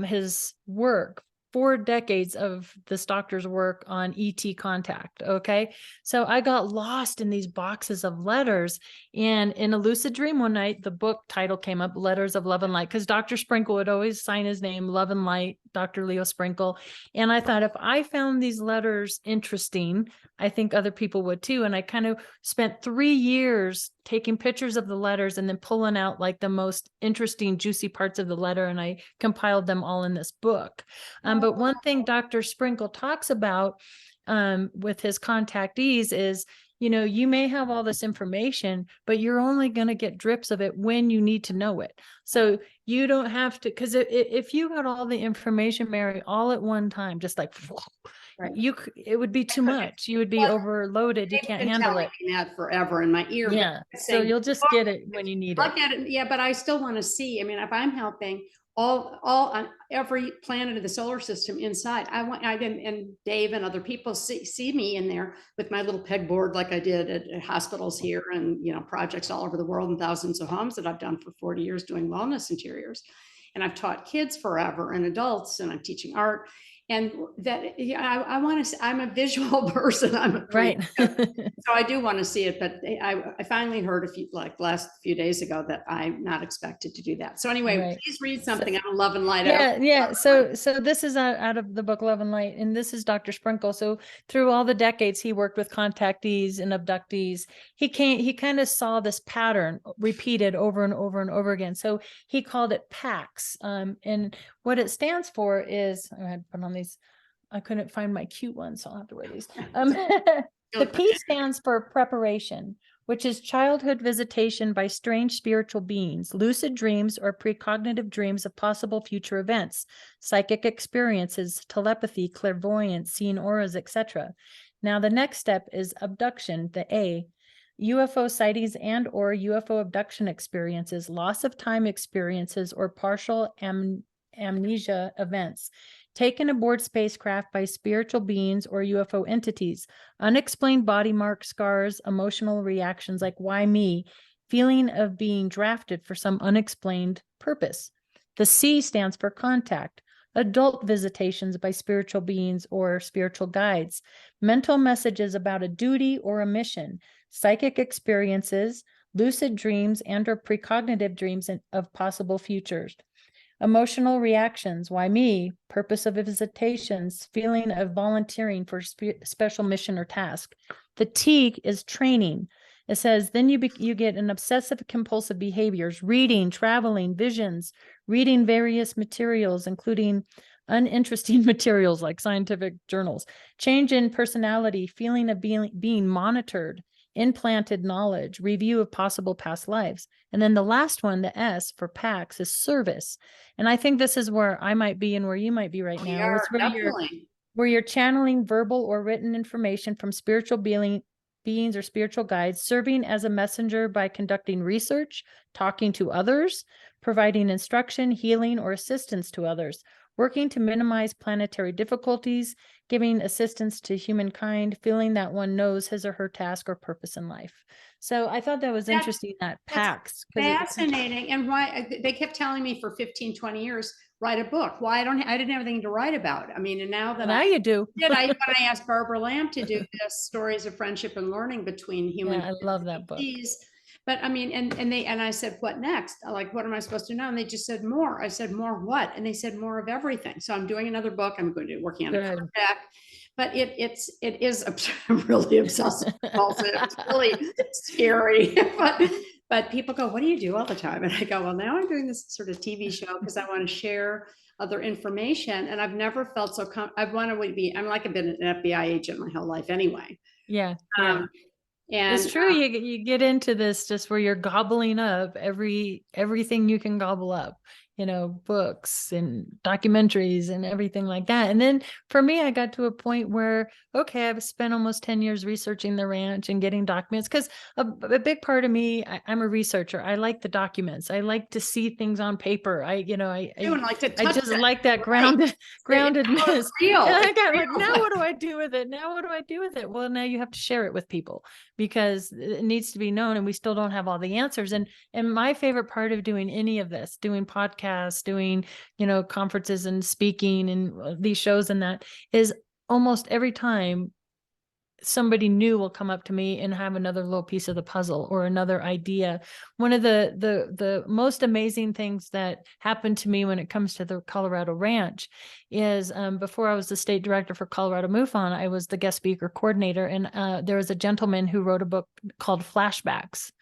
his work, 4 decades of this doctor's work on ET contact. Okay. So I got lost in these boxes of letters, and in a lucid dream one night, the book title came up, Letters of Love and Light, because Dr. Sprinkle would always sign his name, Love and Light, Dr. Leo Sprinkle. And I thought, if I found these letters interesting, I think other people would too. And I kind of spent 3 years taking pictures of the letters and then pulling out like the most interesting, juicy parts of the letter. And I compiled them all in this book. But one thing Dr. Sprinkle talks about with his contactees is, you may have all this information, but you're only going to get drips of it when you need to know it. So you don't have to, because if you got all the information, Mary, all at one time, just like, right, it would be too much. You would be overloaded. You can't handle it. That forever in my ear. Yeah. So you'll just get it when you need it. Look at it. Yeah, but I still want to see. I mean, if I'm helping all on every planet of the solar system inside, and Dave and other people see me in there with my little pegboard, like I did at hospitals here, and projects all over the world, and thousands of homes that I've done for 40 years doing wellness interiors. And I've taught kids forever, and adults, and I'm teaching art. And that, I want to. I'm a visual person. I'm a right. So I do want to see it, but I finally heard last few days ago that I'm not expected to do that. So anyway, right. Please read something on Love and Light. Yeah. So this is out of the book Love and Light, and this is Dr. Sprinkle. So through all the decades he worked with contactees and abductees, he kind of saw this pattern repeated over and over and over again. So he called it PAX, and what it stands for is, I had put on these, I couldn't find my cute ones, so I'll have to wear these. The P stands for preparation, which is childhood visitation by strange spiritual beings, lucid dreams or precognitive dreams of possible future events, psychic experiences, telepathy, clairvoyance, seeing auras, etc. Now the next step is abduction, the A. UFO sightings and or UFO abduction experiences, loss of time experiences, or partial amnesia events taken aboard spacecraft by spiritual beings or UFO entities, unexplained body mark scars, emotional reactions like why me, feeling of being drafted for some unexplained purpose. The C stands for contact, adult visitations by spiritual beings or spiritual guides, mental messages about a duty or a mission, psychic experiences, lucid dreams and or precognitive dreams of possible futures. Emotional reactions, why me, purpose of visitations, feeling of volunteering for special mission or task. The T is training. It says, then you get an obsessive compulsive behaviors, reading, traveling, visions, reading various materials, including uninteresting materials like scientific journals, change in personality, feeling of being monitored, implanted knowledge, review of possible past lives. And then the last one, the S for PAX, is service. And I think this is where I might be and where you might be right now. It's where you're channeling verbal or written information from spiritual beings or spiritual guides, serving as a messenger by conducting research, talking to others, providing instruction, healing, or assistance to others, working to minimize planetary difficulties, giving assistance to humankind, feeling that one knows his or her task or purpose in life. So I thought that was interesting, that PAX. Fascinating. And why they kept telling me for 15, 20 years, write a book. Why I didn't have anything to write about. I mean, and now that you do. when I asked Barbara Lamb to do this stories of friendship and learning between humans. I love that book. But I mean, and I said, what next? Like, what am I supposed to know? And they just said more. I said, more what? And they said more of everything. So I'm doing another book. I'm going to be working on a comeback. But it is really obsessive compulsive. It's really scary. But people go, what do you do all the time? And I go, well, now I'm doing this sort of TV show because I want to share other information. And I've never felt so, I'm like I've been an FBI agent my whole life anyway. Yeah. And it's true. You get into this just where you're gobbling up everything you can gobble up, books and documentaries and everything like that. And then for me, I got to a point where, okay, I've spent almost 10 years researching the ranch and getting documents, because a big part of me, I'm a researcher. I like the documents. I like to see things on paper. I just like that groundedness. And I got like, now what do I do with it? Well, now you have to share it with people because it needs to be known, and we still don't have all the answers. And my favorite part of doing any of this, doing podcasts, doing, conferences and speaking and these shows and that, is almost every time somebody new will come up to me and have another little piece of the puzzle or another idea. One of the most amazing things that happened to me when it comes to the Colorado Ranch is before I was the state director for Colorado Mufon, I was the guest speaker coordinator, and there was a gentleman who wrote a book called Flashbacks.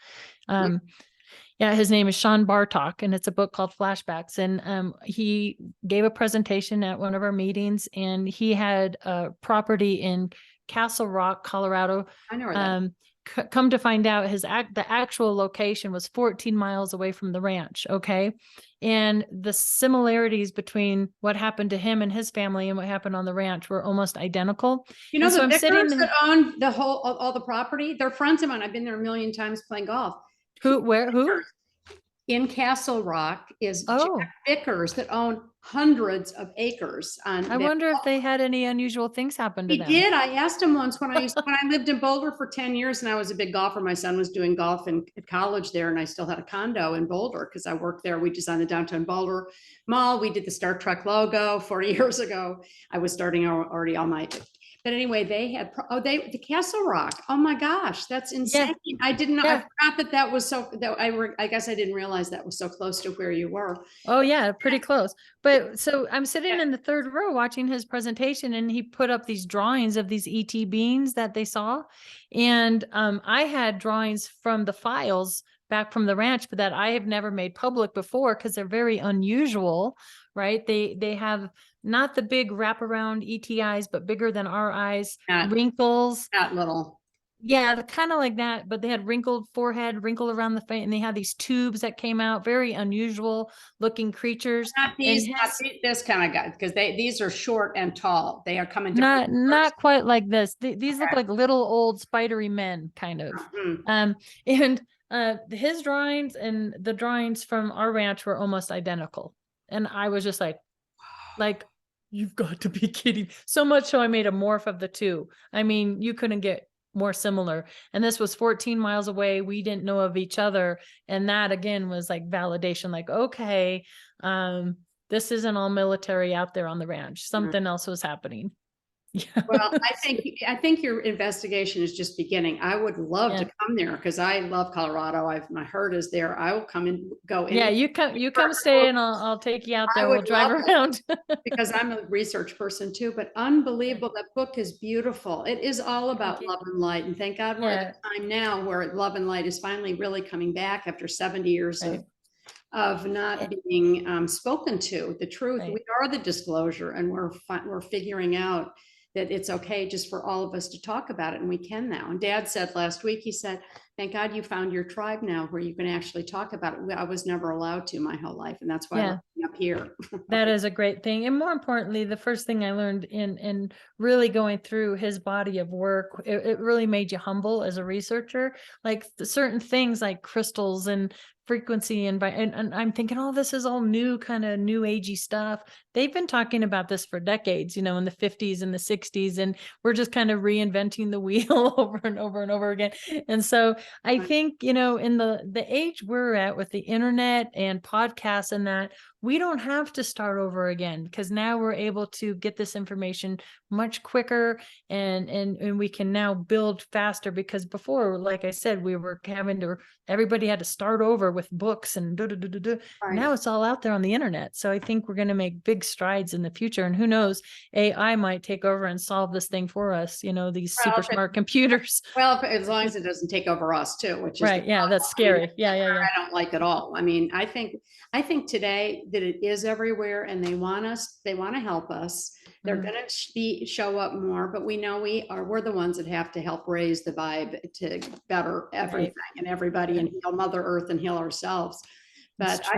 His name is Sean Bartok, and it's a book called Flashbacks. And he gave a presentation at one of our meetings, and he had a property in Castle Rock, Colorado. I know where that. Come to find out, the actual location was 14 miles away from the ranch. Okay. And the similarities between what happened to him and his family and what happened on the ranch were almost identical. The Vickers that own all the property, they're friends of mine. I've been there a million times playing golf. Who? In Castle Rock is Jack Vickers that own hundreds of acres. I wonder if they had any unusual things happen to them. He did. I asked him once when I lived in Boulder for 10 years, and I was a big golfer. My son was doing golf at college there, and I still had a condo in Boulder because I worked there. We designed the downtown Boulder Mall. We did the Star Trek logo 40 years ago. I was starting already all my. But anyway, they had the Castle Rock. Oh my gosh, that's insane! Yeah. I didn't know. Yeah. I forgot that was so. I guess I didn't realize that was so close to where you were. Oh yeah, pretty close. But so I'm sitting in the third row watching his presentation, and he put up these drawings of these ET beings that they saw, and I had drawings from the files back from the ranch, but that I have never made public before because they're very unusual, right? They have not the big wraparound ET eyes, but bigger than our eyes, wrinkles. That little. Yeah, kind of like that, but they had wrinkled forehead, wrinkle around the face, and they had these tubes that came out, very unusual looking creatures. Not this kind of guy, because these are short and tall. They are coming. Not quite like this. These look like little old spidery men, kind of. And his drawings and the drawings from our ranch were almost identical, and I was just like, you've got to be kidding. So much so I made a morph of the two. I mean, you couldn't get more similar. And this was 14 miles away. We didn't know of each other. And that again was like validation, like, okay, this isn't all military out there on the ranch. Something else was happening. Yeah. Well, I think your investigation is just beginning. I would love to come there because I love Colorado. My heart is there. I will come and go. Yeah, you come stay, and I'll take you out there. We'll drive around. Because I'm a research person too. But unbelievable, that book is beautiful. It is all about love and light, and thank God we're at a time now where love and light is finally really coming back after 70 years of not being spoken to. The truth. We are the disclosure, and we're figuring out that it's okay just for all of us to talk about it, and we can now. And Dad said last week, he said, thank God you found your tribe now where you can actually talk about it. I was never allowed to my whole life. And that's why I'm up here. That is a great thing. And more importantly, the first thing I learned in really going through his body of work, it really made you humble as a researcher. Like certain things like crystals and frequency and I'm thinking, oh, this is all new, kind of new agey stuff. They've been talking about this for decades, in the 50s and the 60s, and we're just kind of reinventing the wheel over and over and over again. And so I think, in the age we're at with the internet and podcasts and that, we don't have to start over again, because now we're able to get this information much quicker and we can now build faster, because before, like I said, we were everybody had to start over with books and Now it's all out there on the internet. So I think we're going to make big strides in the future, and who knows, AI might take over and solve this thing for us, these super smart computers. Well, as long as it doesn't take over us too, which is right. Yeah, that's scary. Yeah. I don't like at all. I mean, I think today that it is everywhere, and they want to help us. They're going to show up more, but we know we're the ones that have to help raise the vibe to better everything and everybody, and heal Mother Earth and heal ourselves. But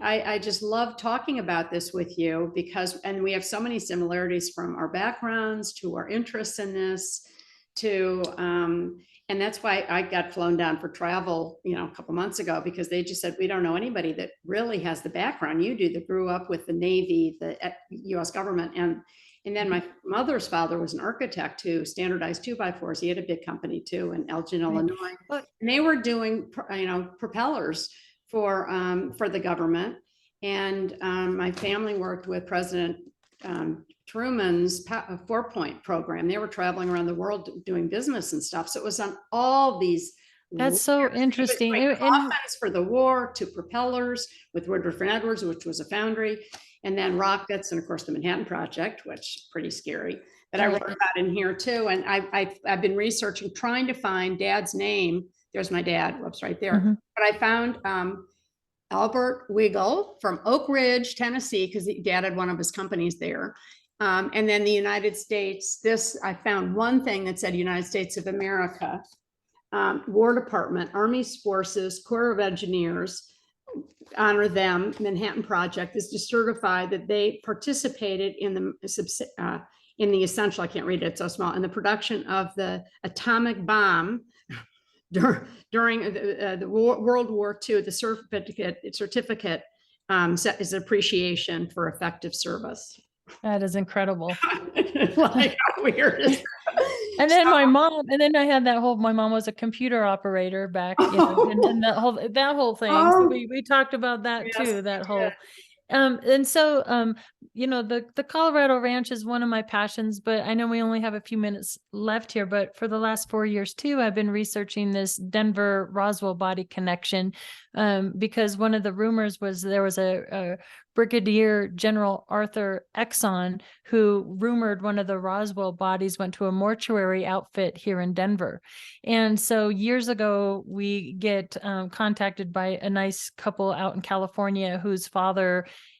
I just love talking about this with you and we have so many similarities from our backgrounds to our interests in this and that's why I got flown down for travel, a couple months ago, because they just said, we don't know anybody that really has the background you do, that grew up with the Navy, the US government. And then my mother's father was an architect who standardized 2x4s. He had a big company too in Elgin, Illinois. And they were doing, propellers for the government. And my family worked with President Truman's 4-point program. They were traveling around the world doing business and stuff. So it was on all these. That's so interesting. Offense for the war to propellers with Woodruff and Edwards, which was a foundry, and then rockets, and of course the Manhattan Project, which pretty scary. But I wrote about in here too. And I've been researching, trying to find Dad's name. There's my dad. Whoops, right there. But I found Albert Wiggle from Oak Ridge, Tennessee, because Dad had one of his companies there. And then the United States, I found one thing that said United States of America, War Department, Army Forces, Corps of Engineers, honor them. Manhattan Project is to certify that they participated in the essential, I can't read it, it's so small, in the production of the atomic bomb during the World War II. The certificate is appreciation for effective service. That is incredible. Like, how weird is that? And then my mom was a computer operator back, and that whole thing. So we talked about that too, that whole. And so, the Colorado Ranch is one of my passions, but I know we only have a few minutes left here, but for the last 4 years too, I've been researching this Denver Roswell body connection, because one of the rumors was there was a Brigadier General Arthur Exxon who rumored one of the Roswell bodies went to a mortuary outfit here in Denver. And so years ago, we get contacted by a nice couple out in California whose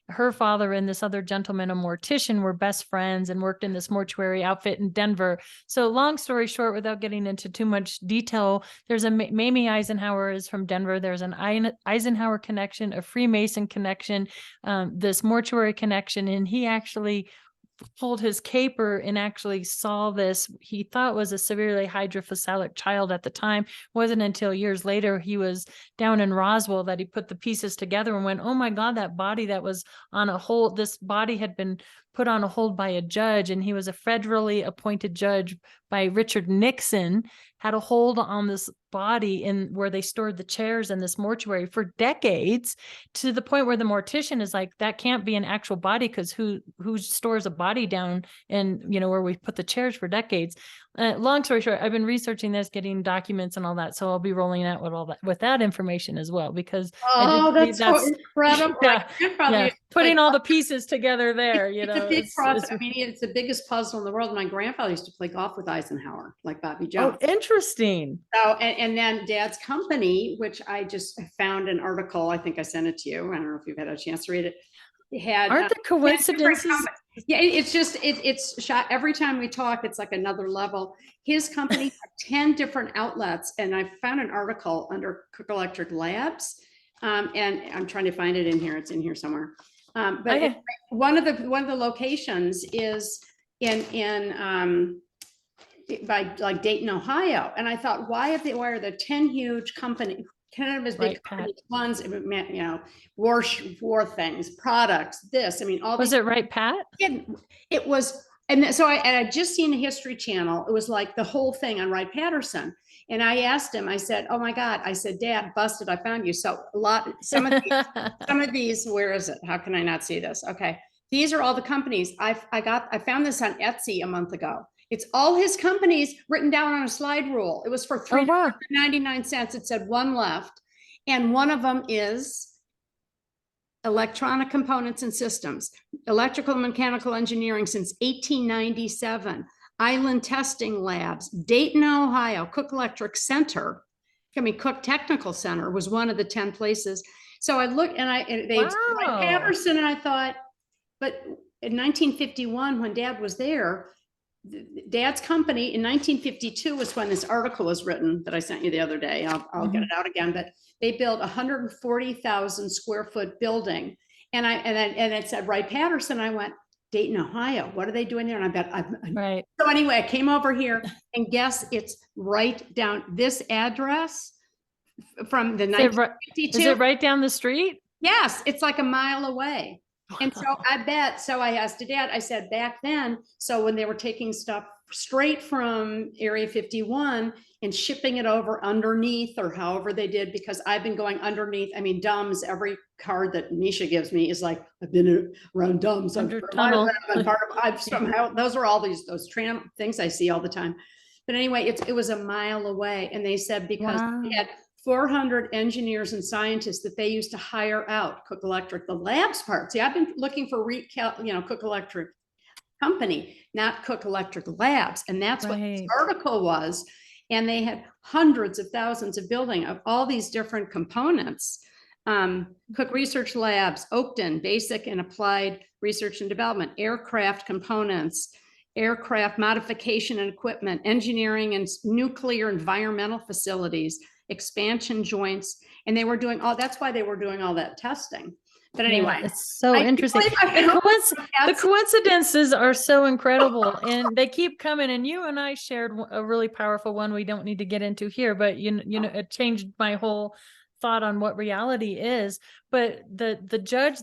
her father and this other gentleman, a mortician, were best friends and worked in this mortuary outfit in Denver. So long story short, without getting into too much detail, there's a Mamie Eisenhower is from Denver. There's an Eisenhower connection, a Freemason connection, this mortuary connection. And he actually pulled his caper and actually saw this. He thought was a severely hydrocephalic child at the time. Wasn't until years later he was down in Roswell that he put the pieces together and went, oh my God, that body that was on a hold, this body had been put on a hold by a judge, and he was a federally appointed judge by Richard Nixon, had a hold on this body in where they stored the chairs in this mortuary for decades, to the point where the mortician is like, that can't be an actual body, because who stores a body down in, where we put the chairs for decades. Long story short, I've been researching this, getting documents and all that, so I'll be rolling out with that information as well, because that's so incredible. Putting all the pieces together there, it's a big process. I mean, it's the biggest puzzle in the world. My grandfather used to play golf with Eisenhower, like Bobby Jones. Oh, interesting. So, and then Dad's company, which I just found an article, I think I sent it to you, I don't know if you've had a chance to read it. Aren't there coincidences? Yeah, it's shot every time we talk, it's like another level. His company had 10 different outlets, and I found an article under Cook Electric Labs. And I'm trying to find it in here. It's in here somewhere. But Okay. one of the locations is in by like Dayton, Ohio. And I thought, why are there 10 huge companies, kind of as big Right, Pat. companies, ones, you know, war things, products, this, I mean, all Was these. it right, Pat? It was, and so I just seen a History Channel. It was like the whole thing on Wright Patterson. And I asked him, I said, oh my God, I said, Dad, busted, I found you. So some of these, where is it? How can I not see this? Okay. These are all the companies I found this on Etsy a month ago. It's all his companies written down on a slide rule. It was for Oh, wow. $3.99. It said one left. And one of them is electronic components and systems, electrical and mechanical engineering since 1897, Island Testing Labs, Dayton, Ohio, Cook Electric Center. I mean, Cook Technical Center was one of the 10 places. So I looked and they Wow. Patterson, and I thought, but in 1951, when Dad was there, Dad's company in 1952 was when this article was written that I sent you the other day. I'll get it out again, but they built 140,000 square foot building. And it said Wright Patterson. I went, Dayton, Ohio. What are they doing there? And I bet right. So anyway, I came over here and guess it's right down this address from the 1952. Is it right down the street? Yes, it's like a mile away. And so I asked Dad, I said back then, so when they were taking stuff straight from Area 51 and shipping it over underneath or however they did, because I've been going underneath. I mean, DUMS, every card that Nisha gives me is like, I've been around DUMS. Under tunnel. I've somehow, those are all those things I see all the time. But anyway, it was a mile away. And they said because they had 400 engineers and scientists that they used to hire out Cook Electric, the labs part. See, I've been looking for Cook Electric company, not Cook Electric Labs. And that's what this article was. And they had hundreds of thousands of building of all these different components. Cook Research Labs, Oakton, basic and applied research and development, aircraft components, aircraft modification and equipment, engineering and nuclear environmental facilities, expansion joints, and they were doing all, that's why they were doing all that testing. But anyway, it's so interesting. The coincidences are so incredible, and they keep coming. And you and I shared a really powerful one we don't need to get into here, but you know, it changed my whole thought on what reality is. But the judge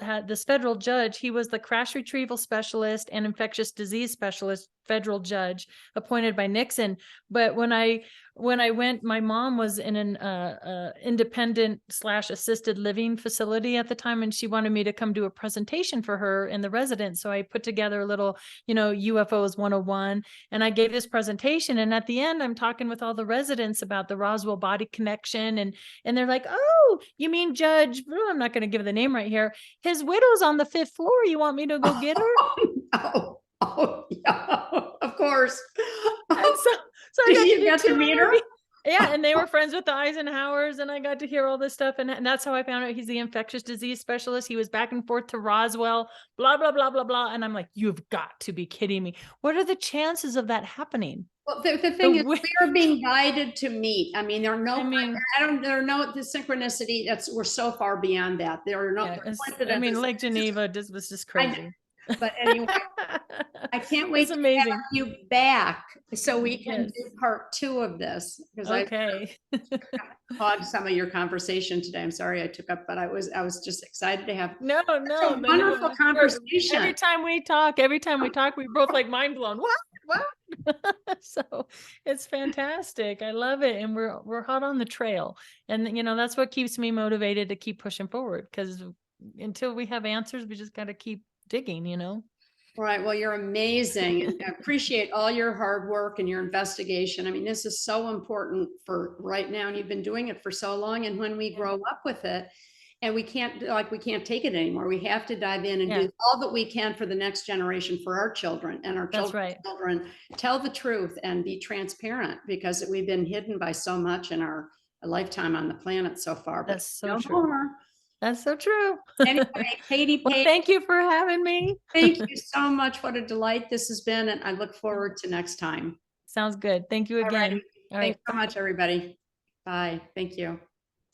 had this federal judge, he was the crash retrieval specialist and infectious disease specialist, federal judge appointed by Nixon. But when I went, my mom was in an independent / assisted living facility at the time, and she wanted me to come do a presentation for her and the residents. So I put together a little, UFOs 101, and I gave this presentation. And at the end, I'm talking with all the residents about the Roswell body connection, and they're like, "Oh, you mean Judge?" I'm not going to give the name right here. His widow's on the 5th floor. You want me to go get her? Oh, yeah, of course. And so I got to meet her? Yeah, and they were friends with the Eisenhowers, and I got to hear all this stuff, and that's how I found out he's the infectious disease specialist. He was back and forth to Roswell, blah, blah, blah, blah, blah. And I'm like, you've got to be kidding me. What are the chances of that happening? Well, the thing is, we are being guided to meet. I mean, there are no, the synchronicity, we're so far beyond that. There are no, Lake Geneva was just crazy. But anyway, I can't wait to have you back so we can do part 2 of this, because I hogged some of your conversation today. I'm sorry I took up, but I was just excited to have a wonderful conversation. Every time we talk, we're both like mind blown. What? So it's fantastic. I love it. And we're hot on the trail. And that's what keeps me motivated to keep pushing forward, because until we have answers, we just got to keep digging. Right. Well, you're amazing. I appreciate all your hard work and your investigation. I mean, this is so important for right now, and you've been doing it for so long. And when we grow up with it, and we can't take it anymore, we have to dive in and do all that we can for the next generation, for our children and our children's children. Tell the truth and be transparent, because we've been hidden by so much in our lifetime on the planet so far. But that's so true. That's so true. Anyway, Katie Well, Paige, thank you for having me. thank you so much. What a delight this has been. And I look forward to next time. Sounds good. Thank you All again. righty. All Thanks right. so much, everybody. Bye. Thank you.